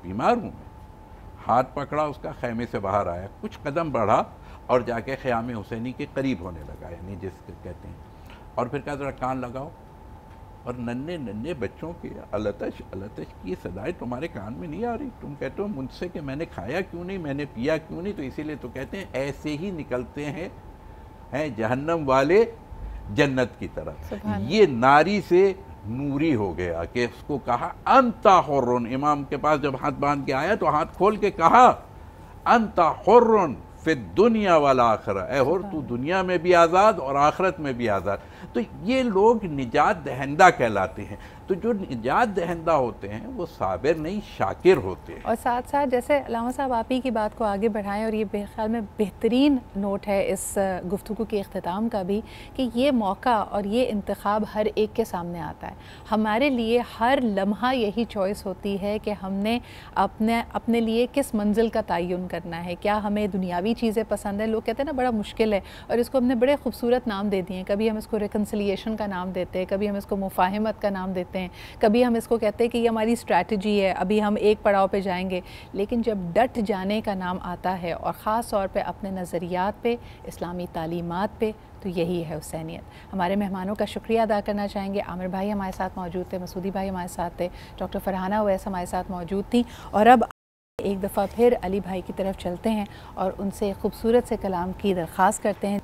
بیمار ہوں میں، ہاتھ پکڑا اس کا، خیمے سے باہر آیا، کچھ قدم بڑھا اور جا کے خیام حسینی کے قریب ہونے لگا، یعنی جس کو کہتے ہیں، اور پھر کہا ذرا کان لگاؤ. اور ننھے ننھے بچوں کی التش کی صدائیں تمہارے کان میں نہیں آ رہی؟ تم کہتے ہو مجھ سے کہ میں نے کھایا کیوں نہیں، میں نے پیا کیوں نہیں، تو اسی لیے تو کہتے ہیں ایسے ہی نکلتے ہیں جہنم والے جنت کی طرف۔ یہ ناری سے نوری ہو گیا کہ اس کو کہا انتا حرن، امام کے پاس جب ہاتھ باندھ کے آیا تو ہاتھ کھول کے کہا انتا حرن فی الدنیا والآخرہ، اے حر تو دنیا میں بھی آزاد اور آخرت میں بھی آزاد۔ تو یہ لوگ نجات دہندہ کہلاتے ہیں۔ تو جو نجات دہندہ ہوتے ہیں وہ صابر نہیں شاکر ہوتے ہیں۔ اور ساتھ ساتھ جیسے علامہ صاحب آپ ہی کی بات کو آگے بڑھائیں، اور یہ میرے خیال میں بہترین نوٹ ہے اس گفتگو کے اختتام کا بھی، کہ یہ موقع اور یہ انتخاب ہر ایک کے سامنے آتا ہے۔ ہمارے لیے ہر لمحہ یہی چوائس ہوتی ہے کہ ہم نے اپنے لیے کس منزل کا تعین کرنا ہے۔ کیا ہمیں دنیاوی چیزیں پسند ہیں؟ لوگ کہتے ہیں نا بڑا مشکل ہے، اور اس کو ہم نے بڑے خوبصورت نام دے دیے ہیں۔ کبھی ہم اس کو ریکنسیلیشن کا نام دیتے ہیں، کبھی ہم اس کو مفاہمت کا نام دیتے ہیں، کبھی ہم اس کو کہتے ہیں کہ یہ ہماری اسٹریٹجی ہے، ابھی ہم ایک پڑاؤ پہ جائیں گے۔ لیکن جب ڈٹ جانے کا نام آتا ہے، اور خاص طور پہ اپنے نظریات پہ، اسلامی تعلیمات پہ، تو یہی ہے حسینیت۔ ہمارے مہمانوں کا شکریہ ادا کرنا چاہیں گے۔ عامر بھائی ہمارے ساتھ موجود تھے، مسعودی بھائی ہمارے ساتھ تھے، ڈاکٹر فرحانہ اویس ہمارے ساتھ موجود تھیں، اور اب ایک دفعہ پھر علی بھائی کی طرف چلتے ہیں اور ان سے خوبصورت سے کلام کی درخواست کرتے ہیں۔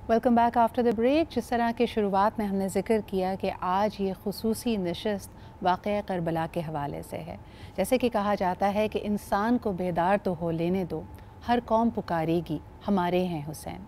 Welcome back after the break. جس طرح کے شروعات میں ہم نے ذکر کیا کہ آج یہ خصوصی نشست واقعہ کربلا کے حوالے سے ہے۔ جیسے کہ کہا جاتا ہے کہ انسان کو بیدار تو ہو لینے دو، ہر قوم پکارے گی ہمارے ہیں حسین۔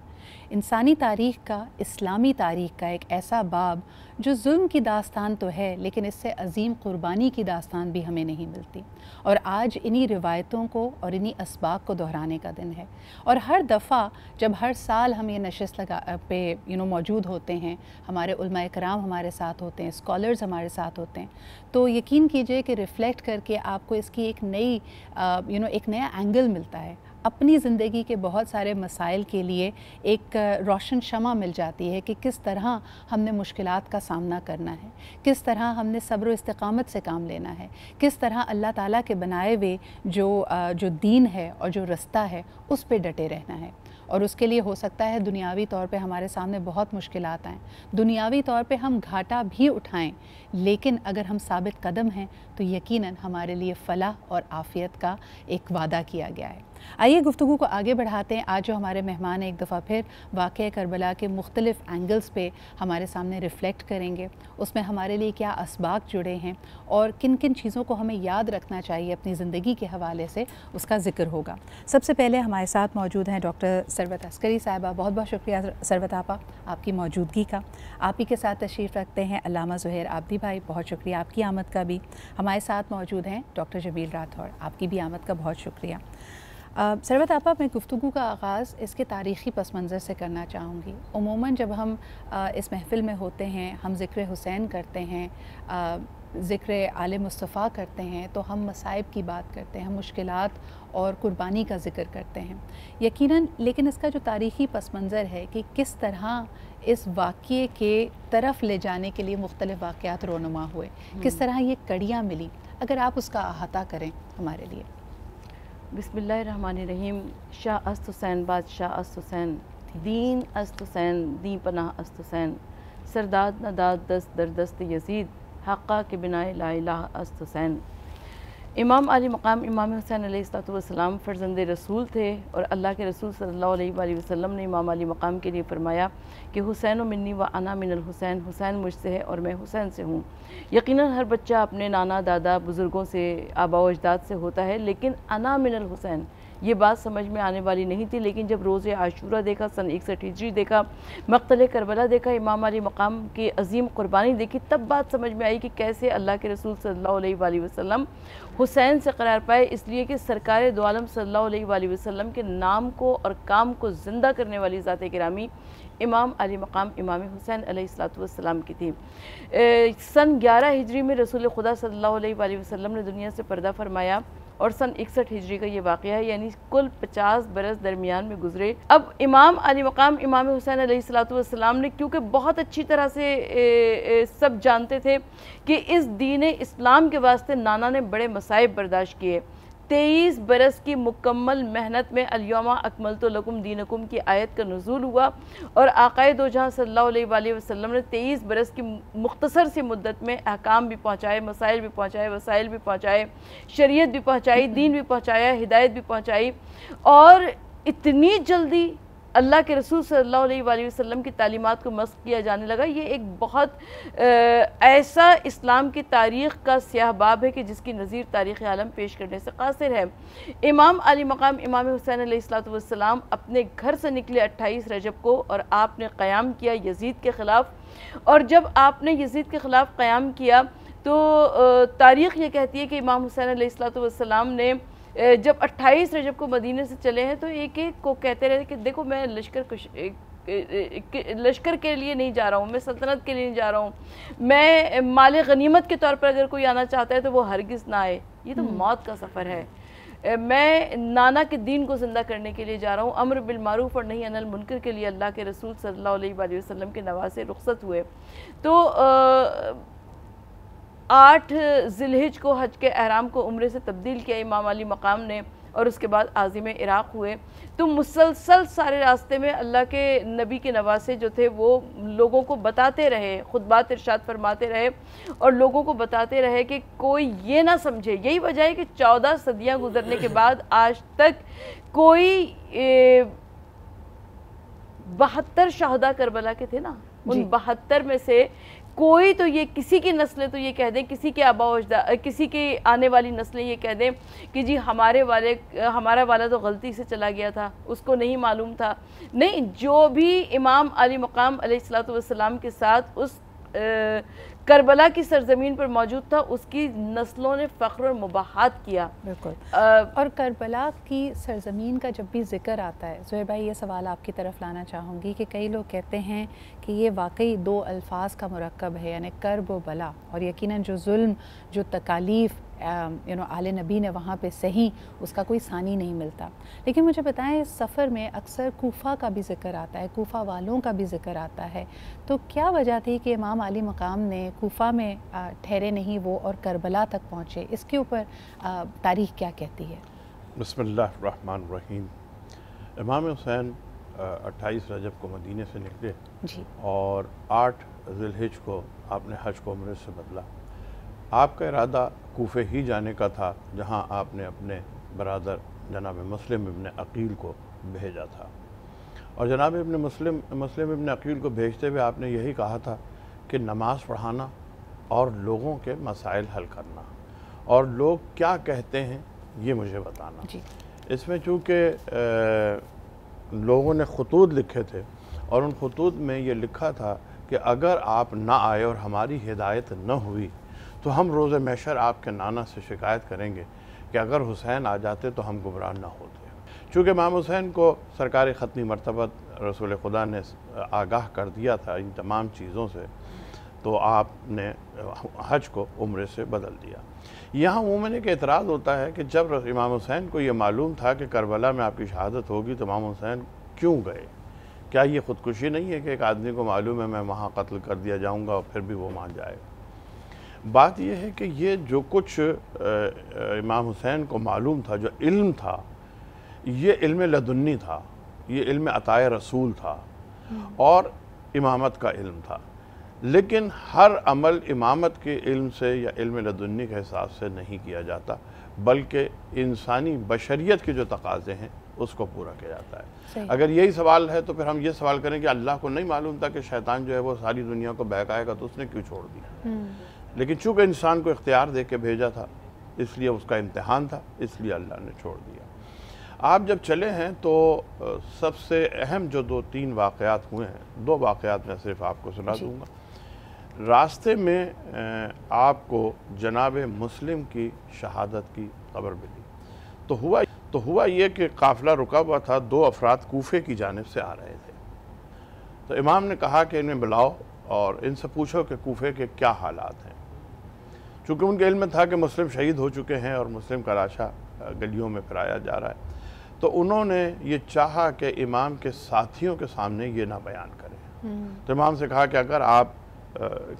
انسانی تاریخ کا، اسلامی تاریخ کا ایک ایسا باب جو ظلم کی داستان تو ہے، لیکن اس سے عظیم قربانی کی داستان بھی ہمیں نہیں ملتی، اور آج انہی روایتوں کو اور انہی اسباق کو دہرانے کا دن ہے۔ اور ہر دفعہ جب ہر سال ہم یہ نشست پہ موجود ہوتے ہیں، ہمارے علماء کرام ہمارے ساتھ ہوتے ہیں، اسکالرز ہمارے ساتھ ہوتے ہیں، تو یقین کیجئے کہ ریفلیکٹ کر کے آپ کو اس کی ایک نئی ایک نیا اینگل ملتا ہے۔ اپنی زندگی کے بہت سارے مسائل کے لیے ایک روشن شمع مل جاتی ہے کہ کس طرح ہم نے مشکلات کا سامنا کرنا ہے، کس طرح ہم نے صبر و استقامت سے کام لینا ہے، کس طرح اللہ تعالیٰ کے بنائے ہوئے جو دین ہے اور جو رستہ ہے اس پہ ڈٹے رہنا ہے۔ اور اس کے لیے ہو سکتا ہے دنیاوی طور پہ ہمارے سامنے بہت مشکلات آئیں، دنیاوی طور پہ ہم گھاٹا بھی اٹھائیں، لیکن اگر ہم ثابت قدم ہیں تو یقیناً ہمارے لیے فلاح اور عافیت کا ایک وعدہ کیا گیا ہے۔ آئیے گفتگو کو آگے بڑھاتے ہیں۔ آج جو ہمارے مہمان ایک دفعہ پھر واقعہ کربلا کے مختلف اینگلز پہ ہمارے سامنے ریفلیکٹ کریں گے، اس میں ہمارے لیے کیا اسباق جڑے ہیں اور کن کن چیزوں کو ہمیں یاد رکھنا چاہیے اپنی زندگی کے حوالے سے، اس کا ذکر ہوگا۔ سب سے پہلے ہمارے ساتھ موجود ہیں ڈاکٹر ثروت عسکری صاحبہ۔ بہت بہت شکریہ ثروت آپا آپ کی موجودگی کا۔ آپ ہی کے ساتھ تشریف رکھتے ہیں علامہ زہیر عابدی بھائی، بہت شکریہ آپ کی آمد کا بھی۔ ہمارے ساتھ موجود ہیں ڈاکٹر جمیل راٹھور، آپ کی بھی آمد کا بہت شکریہ۔ ثروت آپا، میں گفتگو کا آغاز اس کے تاریخی پس منظر سے کرنا چاہوں گی۔ عموماً جب ہم اس محفل میں ہوتے ہیں، ہم ذکر حسین کرتے ہیں، ذکر آل مصطفیٰ کرتے ہیں، تو ہم مصائب کی بات کرتے ہیں، ہم مشکلات اور قربانی کا ذکر کرتے ہیں یقیناً، لیکن اس کا جو تاریخی پس منظر ہے کہ کس طرح اس واقعے کے طرف لے جانے کے لیے مختلف واقعات رونما ہوئے، کس طرح یہ کڑیاں ملی، اگر آپ اس کا احاطہ کریں ہمارے لیے۔ بسم اللہ الرحمن الرحیم۔ شاہ است حسین بادشاہ است حسین، دین است حسین دین پناہ است حسین، سرداد نداد دست در دست یزید، حقہ کے بنا لا الہ است حسین۔ امام علی مقام امام حسین علیہ السلام فرزند رسول تھے، اور اللہ کے رسول صلی اللہ علیہ وآلہ وسلم نے امام علی مقام کے لیے فرمایا کہ حسین و منی و انا من الحسین، حسین مجھ سے ہے اور میں حسین سے ہوں۔ یقیناً ہر بچہ اپنے نانا دادا بزرگوں سے، آبا و اجداد سے ہوتا ہے، لیکن انا من الحسین یہ بات سمجھ میں آنے والی نہیں تھی، لیکن جب روز عاشورہ دیکھا، سن 61 ہجری دیکھا، مقتل کربلا دیکھا، امام علی مقام کی عظیم قربانی دیکھی، تب بات سمجھ میں آئی کہ کیسے اللہ کے رسول صلی اللہ علیہ وآلہ وسلم حسین سے قرار پائے، اس لیے کہ سرکار دو عالم صلی اللہ علیہ وآلہ وسلم کے نام کو اور کام کو زندہ کرنے والی ذات گرامی امام علی مقام امام حسین علیہ السلام کی تھی۔ سن 11 ہجری میں رسول خدا صلی اللہ علیہ وآلہ وسلم نے دنیا سے پردہ فرمایا، اور سن 61 ہجری کا یہ واقعہ ہے، یعنی کل 50 برس درمیان میں گزرے۔ اب امام علی مقام امام حسین علیہ السلام نے، کیونکہ بہت اچھی طرح سے سب جانتے تھے کہ اس دین اسلام کے واسطے نانا نے بڑے مصائب برداشت کیے، 23 برس کی مکمل محنت میں الیوم اکملت لکم دینکم کی آیت کا نزول ہوا، اور آقائے دو جہاں صلی اللہ علیہ وآلہ وسلم نے 23 برس کی مختصر سی مدت میں احکام بھی پہنچائے، مسائل بھی پہنچائے، وسائل بھی پہنچائے، شریعت بھی پہنچائی، دین بھی پہنچایا، ہدایت بھی پہنچائی، اور اتنی جلدی اللہ کے رسول صلی اللہ علیہ وآلہ وسلم کی تعلیمات کو مسخ کیا جانے لگا۔ یہ ایک بہت ایسا اسلام کی تاریخ کا سیاہ باب ہے کہ جس کی نظیر تاریخ عالم پیش کرنے سے قاصر ہے۔ امام علی مقام امام حسین علیہ السلام اپنے گھر سے نکلے 28 رجب کو، اور آپ نے قیام کیا یزید کے خلاف، اور جب آپ نے یزید کے خلاف قیام کیا تو تاریخ یہ کہتی ہے کہ امام حسین علیہ السلام نے جب 28 رجب کو مدینے سے چلے ہیں تو ایک ایک کو کہتے رہے کہ دیکھو میں لشکر کے لیے نہیں جا رہا ہوں، میں سلطنت کے لیے نہیں جا رہا ہوں، میں مال غنیمت کے طور پر اگر کوئی آنا چاہتا ہے تو وہ ہرگز نہ آئے، یہ تو موت کا سفر ہے، میں نانا کے دین کو زندہ کرنے کے لیے جا رہا ہوں، امر بالمعروف اور نہی عن المنکر کے لیے اللہ کے رسول صلی اللہ علیہ وآلہ وسلم کے نواسے رخصت ہوئے۔ تو 8 ذی الحجہ کو حج کے احرام کو عمرے سے تبدیل کیا امام علی مقام نے، اور اس کے بعد عازم عراق ہوئے۔ تو مسلسل سارے راستے میں اللہ کے نبی کے نواسے جو تھے وہ لوگوں کو بتاتے رہے، خطبات ارشاد فرماتے رہے، اور لوگوں کو بتاتے رہے کہ کوئی یہ نہ سمجھے۔ یہی وجہ ہے کہ 14 صدیاں گزرنے کے بعد آج تک کوئی 72 شہداء کربلا کے تھے نا، ان 72 میں سے کوئی تو یہ کسی کی نسلیں تو یہ کہہ دیں، کسی کے آبا و اجداد، کسی کی آنے والی نسلیں یہ کہہ دیں کہ جی ہمارا والا تو غلطی سے چلا گیا تھا، اس کو نہیں معلوم تھا۔ نہیں، جو بھی امام علی مقام علیہ السلام کے ساتھ اس کربلا کی سرزمین پر موجود تھا، اس کی نسلوں نے فخر اور مباحات کیا۔ بالکل۔ اور کربلا کی سرزمین کا جب بھی ذکر آتا ہے، زہیر بھائی یہ سوال آپ کی طرف لانا چاہوں گی کہ کئی لوگ کہتے ہیں کہ یہ واقعی 2 الفاظ کا مرکب ہے، یعنی کرب و بلا، اور یقیناً جو ظلم، جو تکالیف آل نبی نے وہاں پہ سہی، اس کا کوئی ثانی نہیں ملتا۔ لیکن مجھے بتائیں، اس سفر میں اکثر کوفہ کا بھی ذکر آتا ہے، کوفہ والوں کا بھی ذکر آتا ہے، تو کیا وجہ تھی کہ امام علی مقام نے کوفہ میں ٹھہرے نہیں وہ اور کربلا تک پہنچے؟ اس کے اوپر تاریخ کیا کہتی ہے؟ بسم اللہ الرحمن الرحیم۔ امام حسین 28 رجب کو مدینے سے نکلے جی، اور 8 ذی الحجہ کو آپ نے حج کو عمرے سے بدلا۔ آپ کا ارادہ کوفے ہی جانے کا تھا، جہاں آپ نے اپنے برادر جناب مسلم ابن عقیل کو بھیجا تھا، اور جناب مسلم ابن عقیل کو بھیجتے ہوئے آپ نے یہی کہا تھا کہ نماز پڑھانا اور لوگوں کے مسائل حل کرنا، اور لوگ کیا کہتے ہیں یہ مجھے بتانا۔ جی، اس میں چونکہ لوگوں نے خطوط لکھے تھے، اور ان خطوط میں یہ لکھا تھا کہ اگر آپ نہ آئے اور ہماری ہدایت نہ ہوئی تو ہم روز محشر آپ کے نانا سے شکایت کریں گے کہ اگر حسین آ جاتے تو ہم گمراہ نہ ہوتے۔ چونکہ امام حسین کو سرکار ختمی مرتبت رسول خدا نے آگاہ کر دیا تھا ان تمام چیزوں سے، تو آپ نے حج کو عمرے سے بدل دیا۔ یہاں عموماً ایک اعتراض ہوتا ہے کہ جب امام حسین کو یہ معلوم تھا کہ کربلا میں آپ کی شہادت ہوگی تو امام حسین کیوں گئے؟ کیا یہ خودکشی نہیں ہے کہ ایک آدمی کو معلوم ہے میں وہاں قتل کر دیا جاؤں گا اور پھر بھی وہ مان جائے گا؟ بات یہ ہے کہ یہ جو کچھ امام حسین کو معلوم تھا، جو علم تھا، یہ علم لدنی تھا، یہ علم عطائے رسول تھا اور امامت کا علم تھا، لیکن ہر عمل امامت کے علم سے یا علم لدنی کے حساب سے نہیں کیا جاتا، بلکہ انسانی بشریت کے جو تقاضے ہیں اس کو پورا کیا جاتا ہے۔ اگر یہی سوال ہے تو پھر ہم یہ سوال کریں کہ اللہ کو نہیں معلوم تھا کہ شیطان جو ہے وہ ساری دنیا کو بہکائے گا تو اس نے کیوں چھوڑ دیا؟ لیکن چونکہ انسان کو اختیار دے کے بھیجا تھا، اس لیے اس کا امتحان تھا، اس لیے اللہ نے چھوڑ دیا۔ آپ جب چلے ہیں تو سب سے اہم جو 2-3 واقعات ہوئے ہیں، 2 واقعات میں صرف آپ کو سنا دوں گا۔ راستے میں آپ کو جناب مسلم کی شہادت کی خبر ملی، تو ہوا یہ کہ قافلہ رکا ہوا تھا، 2 افراد کوفے کی جانب سے آ رہے تھے، تو امام نے کہا کہ انہیں بلاؤ اور ان سے پوچھو کہ کوفے کے کیا حالات ہیں۔ چونکہ ان کے علم میں تھا کہ مسلم شہید ہو چکے ہیں اور مسلم کا لاشا گلیوں میں پھرایا جا رہا ہے، تو انہوں نے یہ چاہا کہ امام کے ساتھیوں کے سامنے یہ نہ بیان کریں۔ تو امام سے کہا کہ اگر آپ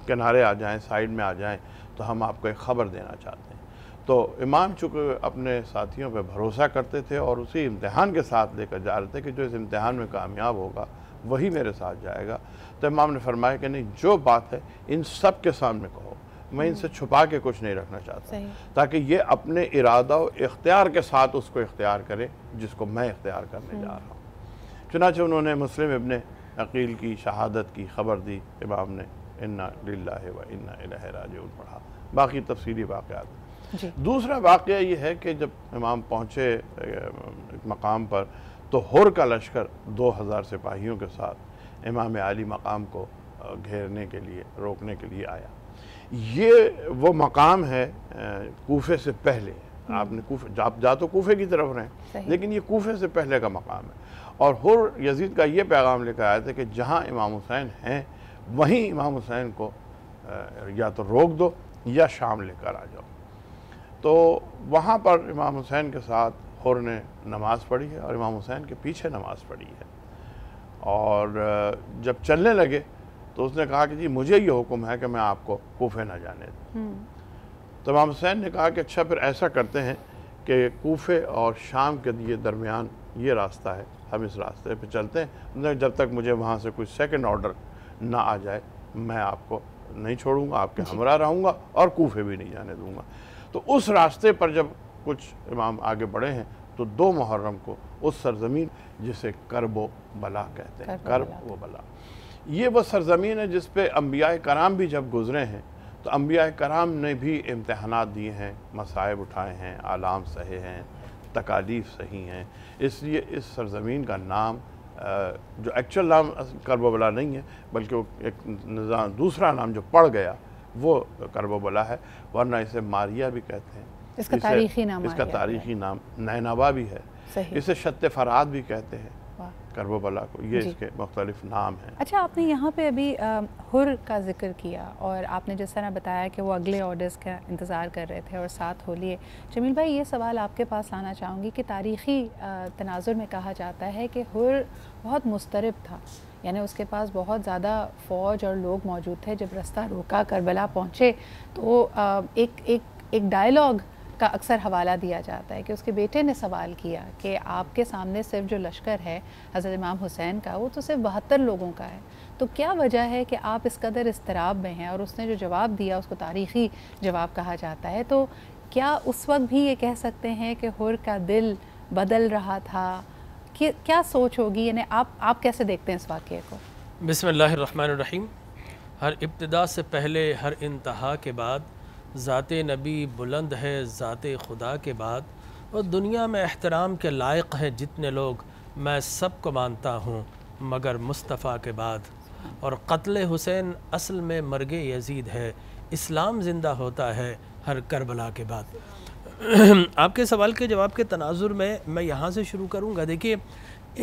کنارے آ جائیں، سائیڈ میں آ جائیں تو ہم آپ کو ایک خبر دینا چاہتے ہیں۔ تو امام چونکہ اپنے ساتھیوں پہ بھروسہ کرتے تھے اور اسی امتحان کے ساتھ لے کر جا رہے تھے کہ جو اس امتحان میں کامیاب ہوگا وہی میرے ساتھ جائے گا، تو امام نے فرمایا کہ نہیں، جو بات ہے ان سب کے سامنے کہو، میں ان سے چھپا کے کچھ نہیں رکھنا چاہتا، تاکہ یہ اپنے ارادہ و اختیار کے ساتھ اس کو اختیار کرے جس کو میں اختیار کرنے جا رہا ہوں۔ چنانچہ انہوں نے مسلم ابن عقیل کی شہادت کی خبر دی، امام نے انا للہ و انا الیہ راجعون پڑھا، باقی تفصیلی واقعات۔ دوسرا واقعہ یہ ہے کہ جب امام پہنچے ایک مقام پر تو حر کا لشکر 2000 سپاہیوں کے ساتھ امام عالی مقام کو گھیرنے کے لیے، روکنے کے لیے آیا۔ یہ وہ مقام ہے کوفے سے پہلے، آپ نے جا تو کوفے کی طرف رہے لیکن یہ کوفے سے پہلے کا مقام ہے، اور حر یزید کا یہ پیغام لے کر آئے تھے کہ جہاں امام حسین ہیں وہیں امام حسین کو یا تو روک دو یا شام لے کر آ جاؤ۔ تو وہاں پر امام حسین کے ساتھ حر نے نماز پڑھی ہے اور امام حسین کے پیچھے نماز پڑھی ہے، اور جب چلنے لگے تو اس نے کہا کہ جی مجھے یہ حکم ہے کہ میں آپ کو کوفے نہ جانے دوں۔ تو امام حسین نے کہا کہ اچھا پھر ایسا کرتے ہیں کہ کوفے اور شام کے درمیان یہ راستہ ہے، ہم اس راستے پہ چلتے ہیں، جب تک مجھے وہاں سے کوئی سیکنڈ آرڈر نہ آ جائے میں آپ کو نہیں چھوڑوں گا، آپ کے ہمراہ رہوں گا اور کوفے بھی نہیں جانے دوں گا۔ تو اس راستے پر جب کچھ امام آگے بڑھے ہیں تو 2 محرم کو اس سرزمین جسے کرب و بلا کہتے ہیں، کرب و بلا، یہ وہ سرزمین ہے جس پہ انبیاء کرام بھی جب گزرے ہیں تو انبیاء کرام نے بھی امتحانات دیے ہیں، مصائب اٹھائے ہیں، آلام سہے ہیں، تکالیف سہی ہیں، اس لیے اس سرزمین کا نام جو ایکچول نام کرب و بلا نہیں ہے بلکہ ایک دوسرا نام جو پڑ گیا وہ کرب و بلا ہے، ورنہ اسے ماریہ بھی کہتے ہیں، اس کا تاریخی نام، اس کا تاریخی نام نینوا بھی ہے، اسے شت فرات بھی کہتے ہیں کرب و بلا کو، یہ اس کے مختلف نام ہیں۔ اچھا، آپ نے یہاں پہ ابھی حر کا ذکر کیا اور آپ نے جس طرح بتایا کہ وہ اگلے آرڈرز کا انتظار کر رہے تھے اور ساتھ ہو لیے، جمیل بھائی یہ سوال آپ کے پاس لانا چاہوں گی کہ تاریخی تناظر میں کہا جاتا ہے کہ حر بہت مضطرب تھا، یعنی اس کے پاس بہت زیادہ فوج اور لوگ موجود تھے۔ جب رستہ روکا کربلا پہنچے تو ایک ڈائلاگ کا اکثر حوالہ دیا جاتا ہے کہ اس کے بیٹے نے سوال کیا کہ آپ کے سامنے صرف جو لشکر ہے حضرت امام حسین کا وہ تو صرف 72 لوگوں کا ہے، تو کیا وجہ ہے کہ آپ اس قدر اضطراب میں ہیں؟ اور اس نے جو جواب دیا اس کو تاریخی جواب کہا جاتا ہے، تو کیا اس وقت بھی یہ کہہ سکتے ہیں کہ حر کا دل بدل رہا تھا؟ کیا سوچ ہوگی، یعنی آپ کیسے دیکھتے ہیں اس واقعے کو؟ بسم اللہ الرحمن الرحیم۔ ہر ابتدا سے پہلے، ہر انتہا کے بعد ذات نبی بلند ہے ذات خدا کے بعد، اور دنیا میں احترام کے لائق ہیں جتنے لوگ، میں سب کو مانتا ہوں مگر مصطفیٰ کے بعد، اور قتل حسین اصل میں مرگ یزید ہے، اسلام زندہ ہوتا ہے ہر کربلا کے بعد۔ آپ کے سوال کے جواب کے تناظر میں یہاں سے شروع کروں گا۔ دیکھیے،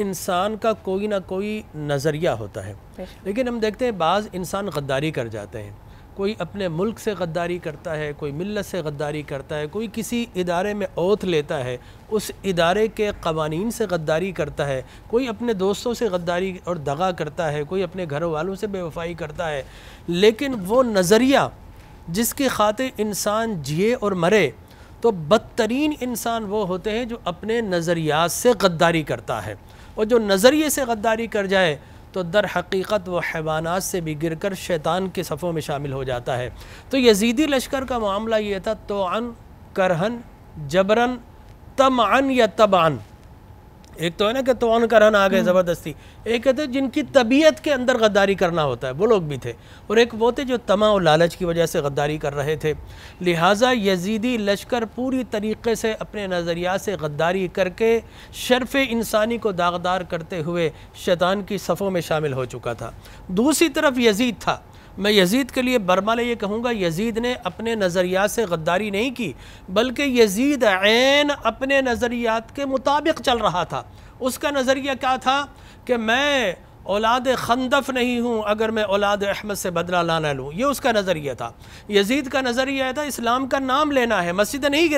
انسان کا کوئی نہ کوئی نظریہ ہوتا ہے، لیکن ہم دیکھتے ہیں بعض انسان غداری کر جاتے ہیں، کوئی اپنے ملک سے غداری کرتا ہے، کوئی ملت سے غداری کرتا ہے، کوئی کسی ادارے میں اوتھ لیتا ہے، اس ادارے کے قوانین سے غداری کرتا ہے، کوئی اپنے دوستوں سے غداری اور دغا کرتا ہے، کوئی اپنے گھر والوں سے بے وفائی کرتا ہے، لیکن وہ نظریہ جس کی خاطر انسان جیے اور مرے، تو بدترین انسان وہ ہوتے ہیں جو اپنے نظریات سے غداری کرتا ہے، اور جو نظریے سے غداری کر جائے تو در حقیقت وہ حیوانات سے بھی گر کر شیطان کے صفوں میں شامل ہو جاتا ہے۔ تو یزیدی لشکر کا معاملہ یہ تھا، توعن، کرہن، جبرن، طمعن یا طبعن۔ ایک تو ہے نا کہ توعن کرہن آ گئے زبردستی، ایک کہتے ہیں جن کی طبیعت کے اندر غداری کرنا ہوتا ہے، وہ لوگ بھی تھے، اور ایک وہ تھے جو طمع و لالچ کی وجہ سے غداری کر رہے تھے۔ لہٰذا یزیدی لشکر پوری طریقے سے اپنے نظریات سے غداری کر کے شرف انسانی کو داغدار کرتے ہوئے شیطان کی صفوں میں شامل ہو چکا تھا۔ دوسری طرف یزید تھا، میں یزید کے لیے برمالے یہ کہوں گا، یزید نے اپنے نظریات سے غداری نہیں کی، بلکہ یزید عین اپنے نظریات کے مطابق چل رہا تھا۔ اس کا نظریہ کیا تھا کہ میں اولاد خندف نہیں ہوں اگر میں اولاد احمد سے بدلہ لانا لوں. یہ اس کا نظریہ تھا. یزید کا نظریہ تھا اسلام کا نام لینا ہے, مسجد نہیں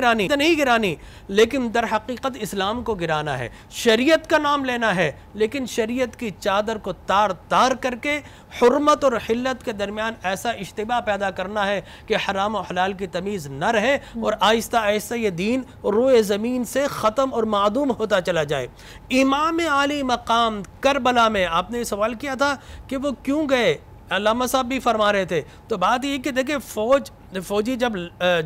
گرانی, لیکن در حقیقت اسلام کو گرانا ہے. شریعت کا نام لینا ہے لیکن شریعت کی چادر کو تار تار کر کے حرمت اور حلت کے درمیان ایسا اشتباہ پیدا کرنا ہے کہ حرام و حلال کی تمیز نہ رہے, اور آہستہ آہستہ یہ دین روئے زمین سے ختم اور معدوم ہوتا چلا جائے. امام عالی مقام کربلا میں آپ نے سوال کیا تھا کہ وہ کیوں گئے, علامہ صاحب بھی فرما رہے تھے. تو بات یہ کہ دیکھیں فوجی جب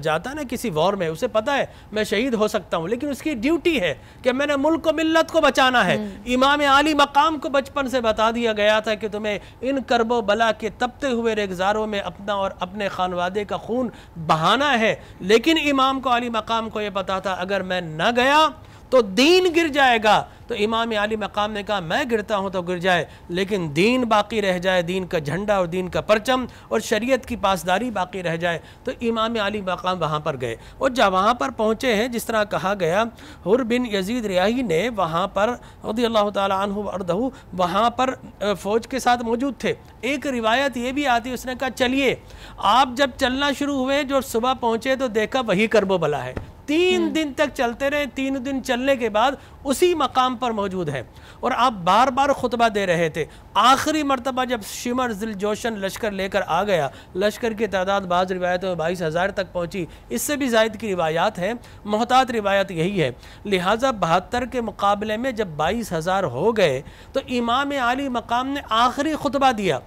جاتا ہے نا کسی وار میں, اسے پتا ہے میں شہید ہو سکتا ہوں, لیکن اس کی ڈیوٹی ہے کہ میں نے ملک و ملت کو بچانا ہے. امام عالی مقام کو بچپن سے بتا دیا گیا تھا کہ تمہیں ان کرب و بلا کے تپتے ہوئے ریگزاروں میں اپنا اور اپنے خانوادے کا خون بہانا ہے. لیکن امام کو عالی مقام کو یہ پتا تھا اگر میں نہ گیا تو دین گر جائے گا. تو امام عالی مقام نے کہا میں گرتا ہوں تو گر جائے, لیکن دین باقی رہ جائے, دین کا جھنڈا اور دین کا پرچم اور شریعت کی پاسداری باقی رہ جائے. تو امام عالی مقام وہاں پر گئے, اور جب وہاں پر پہنچے ہیں جس طرح کہا گیا, حر بن یزید ریاحی نے وہاں پر رضی اللہ تعالی عنہ وارضہ وہاں پر فوج کے ساتھ موجود تھے. ایک روایت یہ بھی آتی, اس نے کہا چلیے. آپ جب چلنا شروع ہوئے, جو صبح پہنچے تو دیکھا وہی کرب و بلا ہے. 3 دن تک چلتے رہے, 3 دن چلنے کے بعد اسی مقام پر موجود ہے, اور آپ بار بار خطبہ دے رہے تھے. آخری مرتبہ جب شمر ذل جوشن لشکر لے کر آ گیا, لشکر کی تعداد بعض روایتوں میں 22,000 تک پہنچی, اس سے بھی زائد کی روایات ہیں, محتاط روایت یہی ہے. لہٰذا 72 کے مقابلے میں جب 22,000 ہو گئے تو امام عالی مقام نے آخری خطبہ دیا.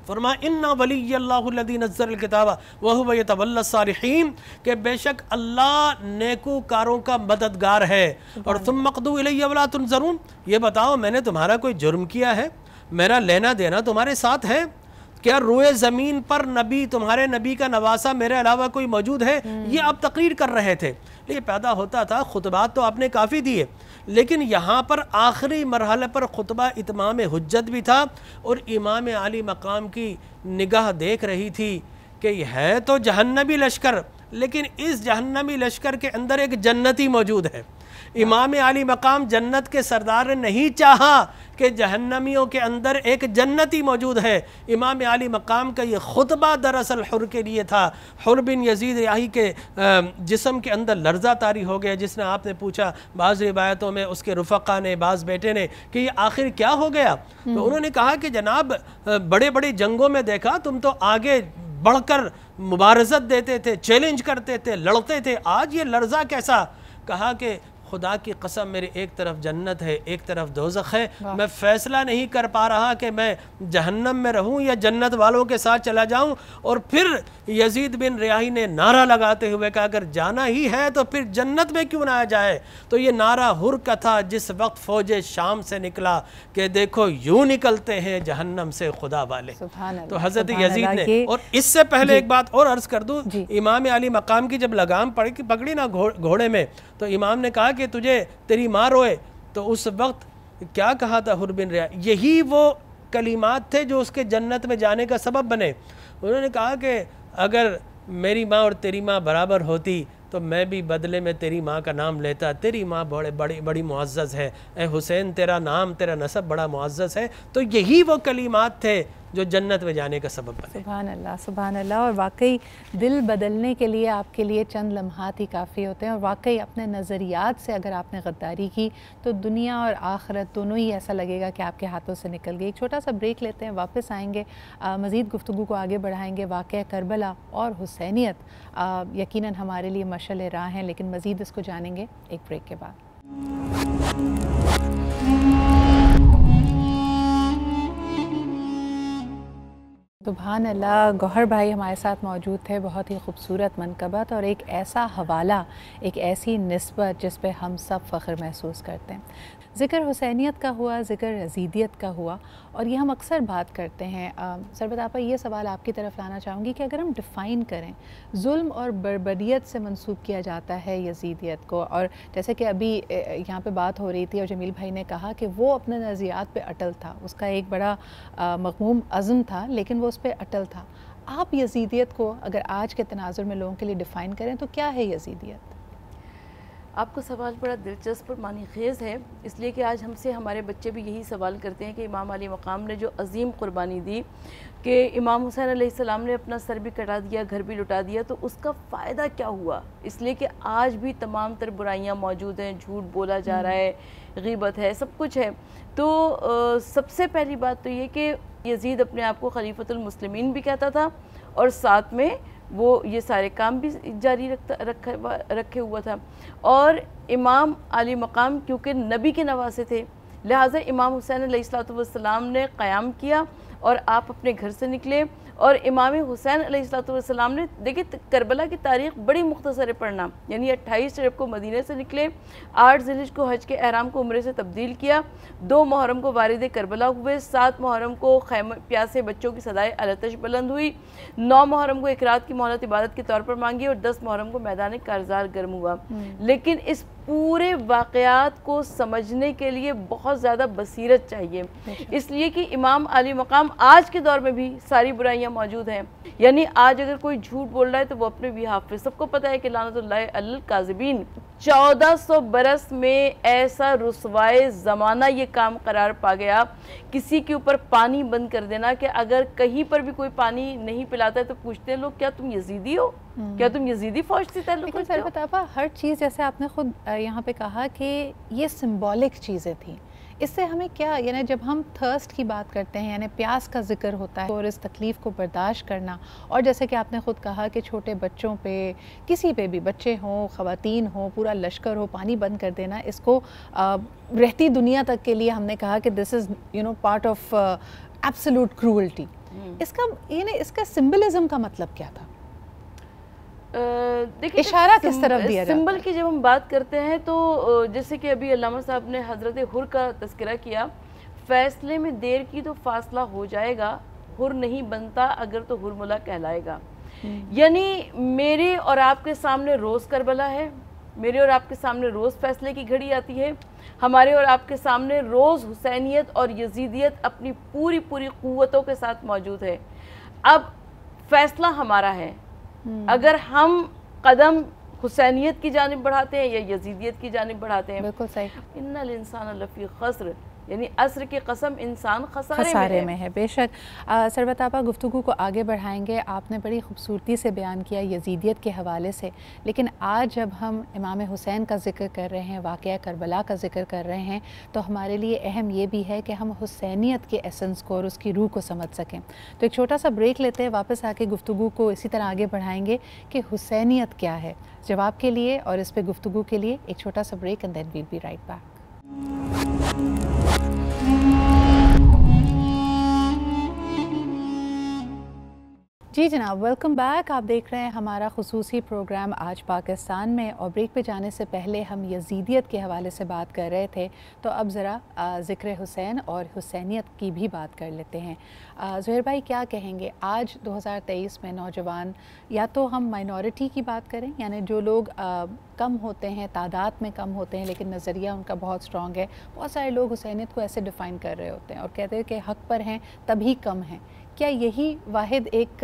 فرمایا اِنَّ وَلِيَّ اللَّهُ الَّذِي نَزَّلَ الْكِتَابَ وَهُوَ يَتَوَلَّى الصَّالِحِينَ, کہ بے شک اللہ نیکوکاروں کا مددگار ہے. اور ثُمَّ اقْضُوا إِلَيَّ وَلَا تُنظَرُونَ, یہ بتاؤ میں نے تمہارا کوئی جرم کیا ہے, میرا لینا دینا تمہارے ساتھ ہے کیا؟ روئے زمین پر نبی, تمہارے نبی کا نواسہ میرے علاوہ کوئی موجود ہے؟ یہ آپ تقریر کر رہے تھے. یہ پیدا ہوتا تھا, خطبات تو آپ نے کافی دیے, لیکن یہاں پر آخری مرحلے پر خطبہ اتمام حجت بھی تھا, اور امام عالی مقام کی نگاہ دیکھ رہی تھی کہ یہ ہے تو جہنمی لشکر, لیکن اس جہنمی لشکر کے اندر ایک جنتی موجود ہے. امام عالی مقام جنت کے سردار نے نہیں چاہا کہ جہنمیوں کے اندر ایک جنتی موجود ہے. امام عالی مقام کا یہ خطبہ دراصل حر کے لیے تھا. حر بن یزید ریاحی کے جسم کے اندر لرزہ طاری ہو گیا, جس نے آپ نے پوچھا بعض روایتوں میں اس کے رفقا نے, بعض بیٹے نے, کہ یہ آخر کیا ہو گیا؟ تو انہوں نے کہا کہ جناب بڑے بڑے جنگوں میں دیکھا تم تو آگے بڑھ کر مبارزت دیتے تھے, چیلنج کرتے تھے, لڑتے تھے, آج یہ لرزہ کیسا؟ کہا کہ خدا کی قسم میرے ایک طرف جنت ہے ایک طرف دوزخ ہے, میں فیصلہ نہیں کر پا رہا کہ میں جہنم میں رہوں یا جنت والوں کے ساتھ چلا جاؤں. اور پھر یزید بن ریاحی نے نعرہ لگاتے ہوئے کہا اگر جانا ہی ہے تو پھر جنت میں کیوں نہ آ جائے. تو یہ نعرہ حر کا تھا جس وقت فوج شام سے نکلا کہ دیکھو یوں نکلتے ہیں جہنم سے خدا والے. تو حضرت یزید نے, اور اس سے پہلے ایک بات اور عرض کر دوں, امام علی مقام کی جب لگام پکڑی نا گھوڑے میں, تو امام نے کہا کہ تجھے تیری ماں روئے, تو اس وقت کیا کہا تھا حر بن ریاحی؟ یہی وہ کلمات تھے جو اس کے جنت میں جانے کا سبب بنے. انہوں نے کہا کہ اگر میری ماں اور تیری ماں برابر ہوتی تو میں بھی بدلے میں تیری ماں کا نام لیتا, تیری ماں بڑی معزز ہے, اے حسین تیرا نام تیرا نسب بڑا معزز ہے. تو یہی وہ کلمات تھے جو جنت میں جانے کا سبب بنے. سبحان اللہ, سبحان اللہ. اور واقعی دل بدلنے کے لیے آپ کے لیے چند لمحات ہی کافی ہوتے ہیں, اور واقعی اپنے نظریات سے اگر آپ نے غداری کی تو دنیا اور آخرت دونوں ہی ایسا لگے گا کہ آپ کے ہاتھوں سے نکل گئی. ایک چھوٹا سا بریک لیتے ہیں, واپس آئیں گے, مزید گفتگو کو آگے بڑھائیں گے. واقعہ کربلا اور حسینیت یقیناً ہمارے لیے مشعل راہ ہیں, لیکن مزید اس کو جانیں گے ایک بریک کے بعد. سبحان اللہ, گوہر بھائی ہمارے ساتھ موجود تھے. بہت ہی خوبصورت منقبت اور ایک ایسا حوالہ, ایک ایسی نسبت جس پہ ہم سب فخر محسوس کرتے ہیں. ذکر حسینیت کا ہوا, ذکر یزیدیت کا ہوا, اور یہ ہم اکثر بات کرتے ہیں. سربت آپا, یہ سوال آپ کی طرف لانا چاہوں گی کہ اگر ہم ڈیفائن کریں, ظلم اور بربریت سے منسوب کیا جاتا ہے یزیدیت کو, اور جیسے کہ ابھی یہاں پہ بات ہو رہی تھی اور جمیل بھائی نے کہا کہ وہ اپنے نظریات پہ اٹل تھا, اس کا ایک بڑا مغموم عزم تھا, لیکن وہ اس پہ اٹل تھا. آپ یزیدیت کو اگر آج کے تناظر میں لوگوں کے لیے ڈیفائن کریں تو کیا ہے یزیدیت؟ آپ کا سوال بڑا دلچسپ اور معنی خیز ہے، اس لیے کہ آج ہم سے ہمارے بچے بھی یہی سوال کرتے ہیں کہ امام علی مقام نے جو عظیم قربانی دی کہ امام حسین علیہ السلام نے اپنا سر بھی کٹا دیا، گھر بھی لٹا دیا، تو اس کا فائدہ کیا ہوا؟ اس لیے کہ آج بھی تمام تر برائیاں موجود ہیں، جھوٹ بولا جا رہا ہے، غیبت ہے، سب کچھ ہے۔ تو سب سے پہلی بات تو یہ کہ یزید اپنے آپ کو خلیفۃ المسلمین بھی کہتا تھا، اور ساتھ میں وہ یہ سارے کام بھی جاری رکھے ہوا تھا۔ اور امام علی مقام کیونکہ نبی کے نواسے تھے، لہٰذا امام حسین علیہ السلام نے قیام کیا اور آپ اپنے گھر سے نکلے، اور امام حسین علیہ السلام نے، دیکھیں کربلا کی تاریخ بڑی مختصر ہے پڑھنا، یعنی 28 رجب کو مدینہ سے نکلے، 8 ذوالحجہ کو حج کے احرام کو عمرے سے تبدیل کیا، 2 محرم کو وارد کربلا ہوئے، 7 محرم کو پیاسے بچوں کی صدائے التش بلند ہوئی، 9 محرم کو ایک رات کی مہلت عبادت کے طور پر مانگی، اور 10 محرم کو میدان کارزار گرم ہوا۔ لیکن اس پورے واقعات کو سمجھنے کے لیے بہت زیادہ بصیرت چاہیے، اس لیے کہ امام علی مقام آج کے دور میں بھی ساری برائیاں موجود ہیں۔ یعنی آج اگر کوئی جھوٹ بول رہا ہے تو وہ اپنے بیہاف پہ، سب کو پتہ ہے کہ لعنت اللہ علی الکاذبین، 1400 برس میں ایسا رسوائے زمانہ یہ کام قرار پا گیا، کسی کے اوپر پانی بند کر دینا کہ اگر کہیں پر بھی کوئی پانی نہیں پلاتا ہے تو پوچھتے ہیں لوگ کیا تم یزیدی ہو، کیا تم یزیدی فوج سے تعلق رکھتے ہو؟ لیکن سربت ہر چیز جیسے آپ نے خود یہاں پہ کہا کہ یہ سمبولک چیزیں تھیں، اس سے ہمیں کیا، یعنی جب ہم تھرسٹ کی بات کرتے ہیں، یعنی پیاس کا ذکر ہوتا ہے اور اس تکلیف کو برداشت کرنا، اور جیسے کہ آپ نے خود کہا کہ چھوٹے بچوں پہ، کسی پہ بھی، بچے ہوں، خواتین ہوں، پورا لشکر ہو، پانی بند کر دینا، اس کو رہتی دنیا تک کے لیے ہم نے کہا کہ دس is part of absolute cruelty. اس کا یعنی اس کا سمبلزم کا مطلب کیا تھا؟ اشارہ کس طرف دیا جاتا ہے؟ سمبل کی جب ہم بات کرتے ہیں تو جیسے کہ ابھی علامہ صاحب نے حضرت حر کا تذکرہ کیا، فیصلے میں دیر کی تو فاصلہ ہو جائے گا، حر نہیں بنتا اگر تو حر ملا کہلائے گا۔ یعنی میرے اور آپ کے سامنے روز کربلا ہے، میرے اور آپ کے سامنے روز فیصلے کی گھڑی آتی ہے، ہمارے اور آپ کے سامنے روز حسینیت اور یزیدیت اپنی پوری قوتوں کے ساتھ موجود ہے۔ اب فیصلہ ہمارا ہے، اگر ہم قدم حسینیت کی جانب بڑھاتے ہیں یا یزیدیت کی جانب بڑھاتے ہیں۔ بالکل صحیح۔ ان الانسان لفی خسر، یعنی عصر کی قسم انسان خسارے میں ہے۔ بے شک سربت آپا گفتگو کو آگے بڑھائیں گے، آپ نے بڑی خوبصورتی سے بیان کیا یزیدیت کے حوالے سے، لیکن آج جب ہم امام حسین کا ذکر کر رہے ہیں، واقعہ کربلا کا ذکر کر رہے ہیں، تو ہمارے لیے اہم یہ بھی ہے کہ ہم حسینیت کے ایسنس کو اور اس کی روح کو سمجھ سکیں۔ تو ایک چھوٹا سا بریک لیتے ہیں، واپس آ کے گفتگو کو اسی طرح آگے بڑھائیں گے کہ حسینیت کیا ہے۔ جواب کے لیے اور اس پہ گفتگو کے لیے ایک چھوٹا سا break, and then we'll be right back. جی جناب، ویلکم بیک۔ آپ دیکھ رہے ہیں ہمارا خصوصی پروگرام آج پاکستان میں، اور بریک پہ جانے سے پہلے ہم یزیدیت کے حوالے سے بات کر رہے تھے، تو اب ذرا ذکر حسین اور حسینیت کی بھی بات کر لیتے ہیں۔ زہیر بھائی کیا کہیں گے، آج 2023 میں نوجوان، یا تو ہم مائنورٹی کی بات کریں، یعنی جو لوگ کم ہوتے ہیں، تعداد میں کم ہوتے ہیں لیکن نظریہ ان کا بہت سٹرونگ ہے، بہت سارے لوگ حسینیت کو ایسے ڈیفائن کر رہے ہوتے ہیں اور کہتے ہیں کہ حق پر ہیں تبھی کم ہیں، کیا یہی واحد ایک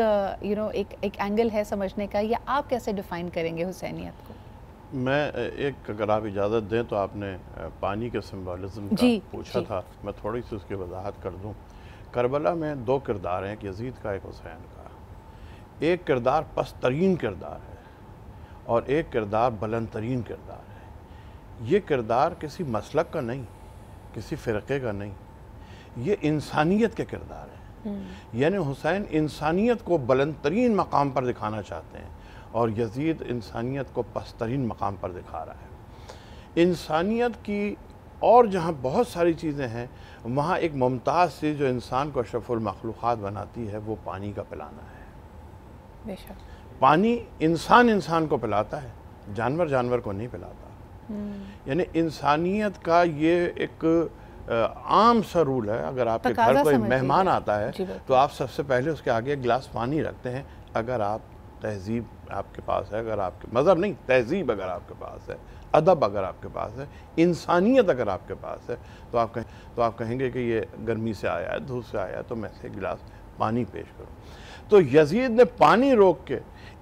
اینگل ہے سمجھنے کا، یا آپ کیسے ڈیفائن کریں گے حسینیت کو؟ میں ایک، اگر آپ اجازت دیں تو آپ نے پانی کے سمبولزم کا پوچھا تھا، میں تھوڑی سی اس کی وضاحت کر دوں۔ کربلا میں 2 کردار ہیں، ایک یزید کا، ایک حسین کا۔ ایک کردار پست ترین کردار ہے اور ایک کردار بلند ترین کردار ہے۔ یہ کردار کسی مسلک کا نہیں، کسی فرقے کا نہیں، یہ انسانیت کے کردار ہے۔ یعنی حسین انسانیت کو بلند ترین مقام پر دکھانا چاہتے ہیں اور یزید انسانیت کو پست ترین مقام پر دکھا رہا ہے۔ انسانیت کی اور جہاں بہت ساری چیزیں ہیں، وہاں ایک ممتاز سی جو انسان کو اشرف المخلوقات بناتی ہے، وہ پانی کا پلانا ہے۔ بے شک پانی انسان کو پلاتا ہے، جانور کو نہیں پلاتا۔ یعنی انسانیت کا یہ ایک عام سا رول ہے، اگر آپ کے گھر کوئی مہمان آتا ہے تو آپ سب سے پہلے اس کے آگے ایک گلاس پانی رکھتے ہیں۔ اگر آپ تہذیب آپ کے پاس ہے، اگر آپ کے مذہب نہیں، تہذیب اگر آپ کے پاس ہے، ادب اگر آپ کے پاس ہے، انسانیت اگر آپ کے پاس ہے، تو آپ کہیں گے کہ یہ گرمی سے آیا ہے، دھوپ سے آیا ہے، تو میں سے ایک گلاس پانی پیش کروں۔ تو یزید نے پانی روک کے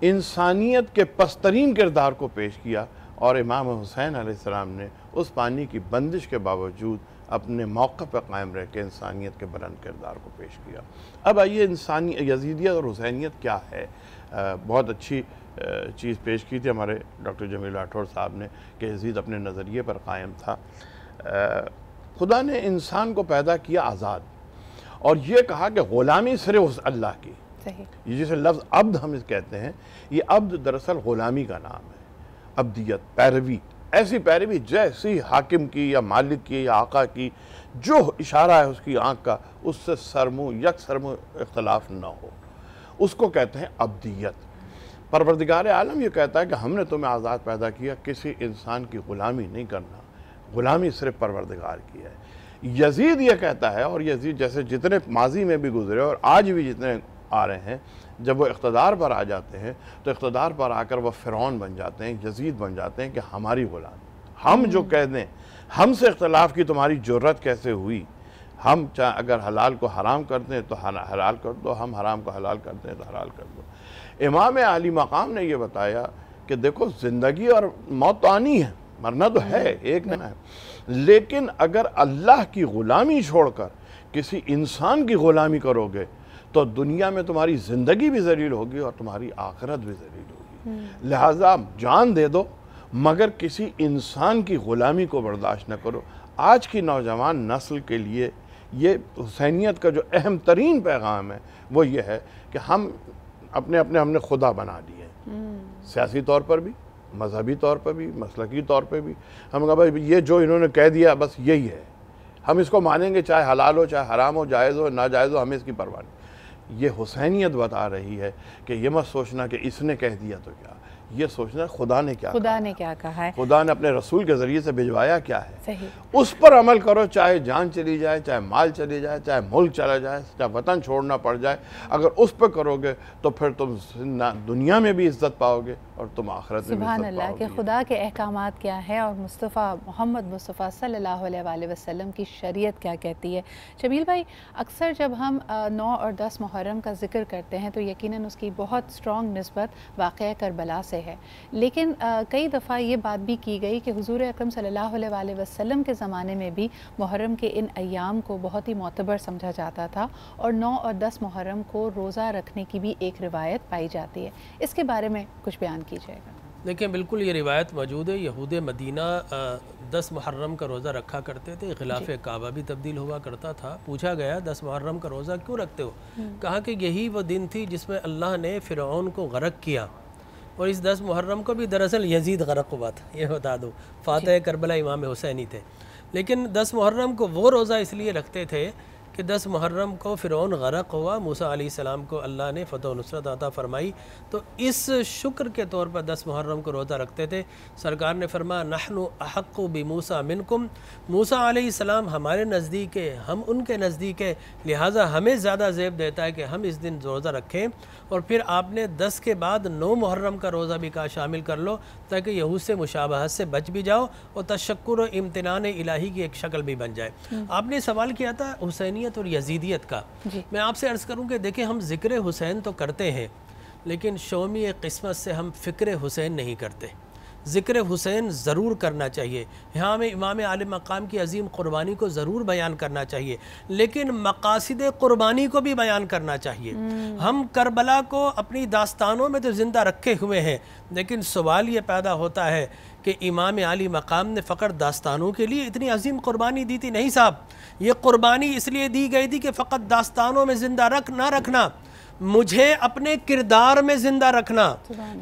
انسانیت کے پسترین کردار کو پیش کیا اور امام حسین علیہ السلام نے اس پانی کی بندش کے باوجود اپنے موقع پہ قائم رہ کے انسانیت کے بلند کردار کو پیش کیا۔ اب آئیے یزیدیت اور حسینیت کیا ہے۔ بہت اچھی چیز پیش کی تھی ہمارے ڈاکٹر جمیل راٹھور صاحب نے کہ یزید اپنے نظریے پر قائم تھا۔ خدا نے انسان کو پیدا کیا آزاد، اور یہ کہا کہ غلامی صرف اللہ کی۔ یہ جسے لفظ عبد ہم کہتے ہیں، یہ عبد دراصل غلامی کا نام ہے۔ عبدیت، پیروی، ایسی پیروی جیسی حاکم کی یا مالک کی یا آقا کی جو اشارہ ہے اس کی آنکھ کا، اس سے سرمو یک سرمو اختلاف نہ ہو، اس کو کہتے ہیں عبدیت۔ پروردگار عالم یہ کہتا ہے کہ ہم نے تمہیں آزاد پیدا کیا، کسی انسان کی غلامی نہیں کرنا، غلامی صرف پروردگار کی ہے۔ یزید یہ کہتا ہے، اور یزید جیسے جتنے ماضی میں بھی گزرے اور آج بھی جتنے آ رہے ہیں، جب وہ اقتدار پر آ جاتے ہیں تو اقتدار پر آ کر وہ فرعون بن جاتے ہیں، یزید بن جاتے ہیں کہ ہماری غلامی، ہم جو کہہ دیں، ہم سے اختلاف کی تمہاری جرت کیسے ہوئی، ہم اگر حلال کو حرام کرتے ہیں تو حلال کر دو، ہم حرام کو حلال کرتے ہیں تو حلال کر دو۔ امام عالی مقام نے یہ بتایا کہ دیکھو زندگی اور موت تو آنی ہے، مرنا تو ہے، ایک نہ ہے، لیکن اگر اللہ کی غلامی چھوڑ کر کسی انسان کی غلامی کرو گے تو دنیا میں تمہاری زندگی بھی ذلیل ہوگی اور تمہاری آخرت بھی ذلیل ہوگی۔ لہٰذا جان دے دو مگر کسی انسان کی غلامی کو برداشت نہ کرو۔ آج کی نوجوان نسل کے لیے یہ حسینیت کا جو اہم ترین پیغام ہے وہ یہ ہے کہ ہم ہم نے خدا بنا لیے ہیں، سیاسی طور پر بھی، مذہبی طور پر بھی، مسلکی طور پر بھی۔ ہم کہا بھائی یہ جو انہوں نے کہہ دیا بس یہی ہے، ہم اس کو مانیں گے، چاہے حلال ہو چاہے حرام ہو، جائز ہو ناجائز ہو، ہمیں اس کی پرواہ نہیں۔ یہ حسینیت بتا رہی ہے کہ یہ مت سوچنا کہ اس نے کہہ دیا تو کیا، یہ سوچنا خدا نے کیا کہا ہے، خدا نے اپنے رسول کے ذریعے سے بھجوایا کیا ہے، صحیح، اس پر عمل کرو، چاہے جان چلی جائے، چاہے مال چلی جائے، چاہے ملک چلا جائے، چاہے وطن چھوڑنا پڑ جائے، اگر اس پہ کرو گے تو پھر تم دنیا میں بھی عزت پاؤ گے اور تم آخرت میں بھی عزت پاؤ گے۔ سبحان اللہ کہ خدا کے احکامات کیا ہیں اور محمد مصطفیٰ صلی اللہ علیہ وآلہ وسلم کی شریعت کیا کہتی ہے۔ جمیل بھائی، اکثر جب ہم 9 اور 10 محرم کا ذکر کرتے ہیں تو یقیناً اس کی بہت سٹرونگ نسبت واقعہ کربلا سے ہے، لیکن کئی دفعہ یہ بات بھی کی گئی کہ حضور اکرم صلی اللہ علیہ وآلہ وسلم کے زمانے میں بھی محرم کے ان ایام کو بہت ہی معتبر سمجھا جاتا تھا، اور 9 اور 10 محرم کو روزہ رکھنے کی بھی ایک روایت پائی جاتی ہے۔ اس کے بارے میں کچھ بیان کیجیے گا۔ دیکھیں بالکل یہ روایت موجود ہے، یہود مدینہ 10 محرم کا روزہ رکھا کرتے تھے، غلاف کعبہ بھی تبدیل ہوا کرتا تھا۔ پوچھا گیا 10 محرم کا روزہ کیوں رکھتے ہو؟ کہا کہ یہی وہ دن تھی جس میں اللہ نے فرعون کو غرق کیا، اور اس 10 محرم کو بھی دراصل یزید غرق ہوا تھا، یہ بتا دو، فاتح کربلا امام حسینی تھے۔ لیکن 10 محرم کو وہ روزہ اس لیے رکھتے تھے کہ 10 محرم کو فرعون غرق ہوا، موسیٰ علیہ السلام کو اللہ نے فتح و نصرت عطا فرمائی، تو اس شکر کے طور پر 10 محرم کو روزہ رکھتے تھے۔ سرکار نے فرمایا نحن احق بموسیٰ منکم، موسیٰ علیہ السلام ہمارے نزدیک ہے، ہم ان کے نزدیک ہے، لہٰذا ہمیں زیادہ زیب دیتا ہے کہ ہم اس دن روزہ رکھیں۔ اور پھر آپ نے 10 کے بعد 9 محرم کا روزہ بھی کہا شامل کر لو تاکہ یہود سے مشابہت سے بچ بھی جاؤ اور تشکر و امتنان الہی کی ایک شکل بھی بن جائے۔ آپ نے سوال کیا تھا حسینیت اور یزیدیت کا، میں آپ سے عرض کروں کہ دیکھیں ہم ذکر حسین تو کرتے ہیں لیکن شومی قسمت سے ہم فکر حسین نہیں کرتے۔ ذکر حسین ضرور کرنا چاہیے، یہاں ہمیں امام عالی مقام کی عظیم قربانی کو ضرور بیان کرنا چاہیے، لیکن مقاصد قربانی کو بھی بیان کرنا چاہیے۔ ہم کربلا کو اپنی داستانوں میں تو زندہ رکھے ہوئے ہیں، لیکن سوال یہ پیدا ہوتا ہے کہ امام عالی مقام نے فقط داستانوں کے لیے اتنی عظیم قربانی دی تھی؟ نہیں صاحب، یہ قربانی اس لیے دی گئی تھی کہ فقط داستانوں میں زندہ نہ رکھنا، مجھے اپنے کردار میں زندہ رکھنا۔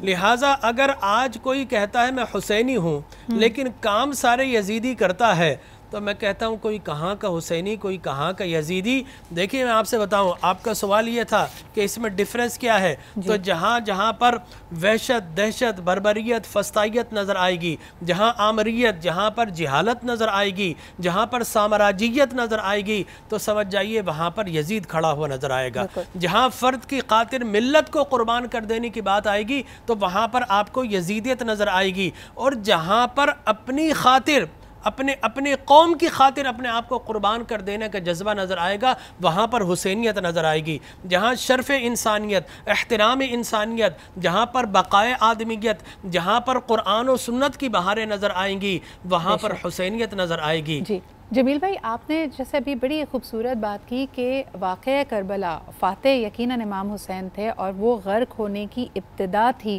لہٰذا اگر آج کوئی کہتا ہے میں حسینی ہوں لیکن کام سارے یزیدی کرتا ہے تو میں کہتا ہوں کوئی کہاں کا حسینی کوئی کہاں کا یزیدی۔ دیکھیے میں آپ سے بتاؤں، آپ کا سوال یہ تھا کہ اس میں ڈیفرنس کیا ہے، تو جہاں پر وحشت، دہشت، بربریت، فسطائیت نظر آئے گی، جہاں آمریت، جہاں پر جہالت نظر آئے گی، جہاں پر سامراجیت نظر آئے گی، تو سمجھ جائیے وہاں پر یزید کھڑا ہوا نظر آئے گا۔ جہاں فرد کی خاطر ملت کو قربان کر دینے کی بات آئے گی تو وہاں پر آپ کو یزیدیت نظر آئے گی، اور جہاں پر اپنی خاطر اپنے قوم کی خاطر اپنے آپ کو قربان کر دینے کا جذبہ نظر آئے گا، وہاں پر حسینیت نظر آئے گی۔ جہاں شرف انسانیت، احترام انسانیت، جہاں پر بقائے آدمیت، جہاں پر قرآن و سنت کی بہاریں نظر آئیں گی، وہاں پر حسینیت نظر آئے گی۔ جی جمیل بھائی، آپ نے جیسے ابھی بڑی خوبصورت بات کی کہ واقعہ کربلا فاتح یقیناً امام حسین تھے اور وہ غرق ہونے کی ابتدا تھی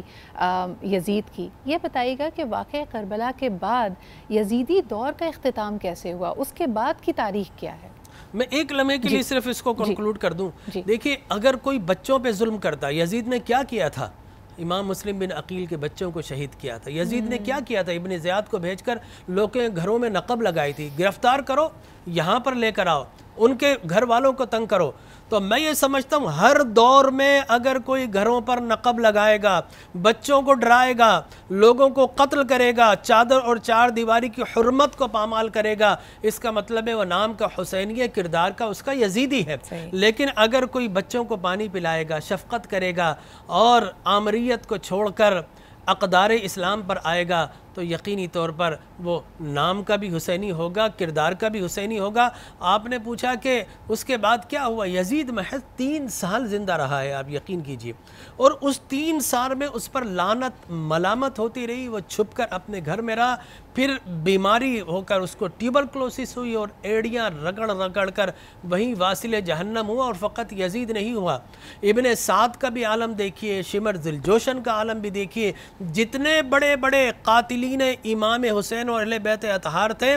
یزید کی۔ یہ بتائیے گا کہ واقعہ کربلا کے بعد یزیدی دور کا اختتام کیسے ہوا، اس کے بعد کی تاریخ کیا ہے؟ میں ایک لمحے کے لیے صرف اس کو کنکلوڈ کر دوں۔ دیکھیے، اگر کوئی بچوں پہ ظلم کرتا، یزید نے کیا کیا تھا؟ امام مسلم بن عقیل کے بچوں کو شہید کیا تھا۔ یزید نے کیا کیا تھا؟ ابن زیاد کو بھیج کر لوگوں کے گھروں میں نقب لگائی تھی، گرفتار کرو، یہاں پر لے کر آؤ، ان کے گھر والوں کو تنگ کرو۔ تو میں یہ سمجھتا ہوں ہر دور میں اگر کوئی گھروں پر نقب لگائے گا، بچوں کو ڈرائے گا، لوگوں کو قتل کرے گا، چادر اور چار دیواری کی حرمت کو پامال کرے گا، اس کا مطلب ہے وہ نام کا حسینی کردار کا اس کا یزیدی ہے۔ لیکن اگر کوئی بچوں کو پانی پلائے گا، شفقت کرے گا اور آمریت کو چھوڑ کر اقدار اسلام پر آئے گا، تو یقینی طور پر وہ نام کا بھی حسینی ہوگا، کردار کا بھی حسینی ہوگا۔ آپ نے پوچھا کہ اس کے بعد کیا ہوا؟ یزید محض 3 سال زندہ رہا ہے، آپ یقین کیجئے، اور اس 3 سال میں اس پر لعنت ملامت ہوتی رہی، وہ چھپ کر اپنے گھر میں رہا، پھر بیماری ہو کر اس کو ٹیوبرکلوسس ہوئی اور ایڑیاں رگڑ رگڑ کر وہیں واصل جہنم ہوا۔ اور فقط یزید نہیں ہوا، ابن سعد کا بھی عالم دیکھیے، شمر ذوالجوشن کا عالم بھی دیکھیے، جتنے بڑے بڑے قاتلین امام حسین اور اہل بیت اطہار تھے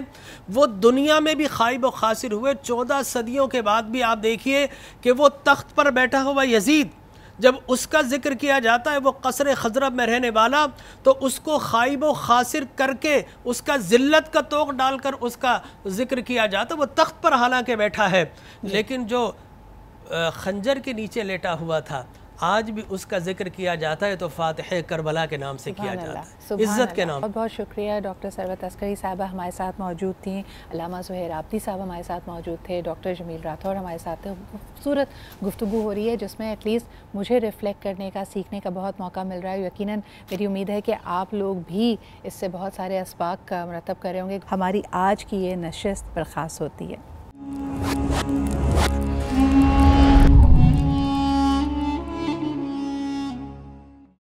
وہ دنیا میں بھی خائب و خاسر ہوئے۔ 14 صدیوں کے بعد بھی آپ دیکھیے کہ وہ تخت پر بیٹھا ہوا یزید، جب اس کا ذکر کیا جاتا ہے وہ قصر خضرب میں رہنے والا، تو اس کو خائب و خاسر کر کے اس کا ذلت کا توق ڈال کر اس کا ذکر کیا جاتا ہے۔ وہ تخت پر حالانکہ بیٹھا ہے، لیکن جو خنجر کے نیچے لیٹا ہوا تھا آج بھی اس کا ذکر کیا جاتا ہے تو فاتح کربلا کے نام سے کیا جاتا ہے، عزت کے نام۔ بہت بہت شکریہ ڈاکٹر ثروت عسکری صاحبہ ہمارے ساتھ موجود تھیں، علامہ زہیر عابدی صاحب ہمارے ساتھ موجود تھے، ڈاکٹر جمیل راٹھور ہمارے ساتھ تھے۔ خوبصورت گفتگو ہو رہی ہے جس میں ایٹ لیسٹ مجھے ریفلیکٹ کرنے کا، سیکھنے کا بہت موقع مل رہا ہے۔ یقیناً میری امید ہے کہ آپ لوگ بھی اس سے بہت سارے اسباق کا مرتب کر رہے ہوں گے۔ ہماری آج کی یہ نشست برخاست ہوتی ہے۔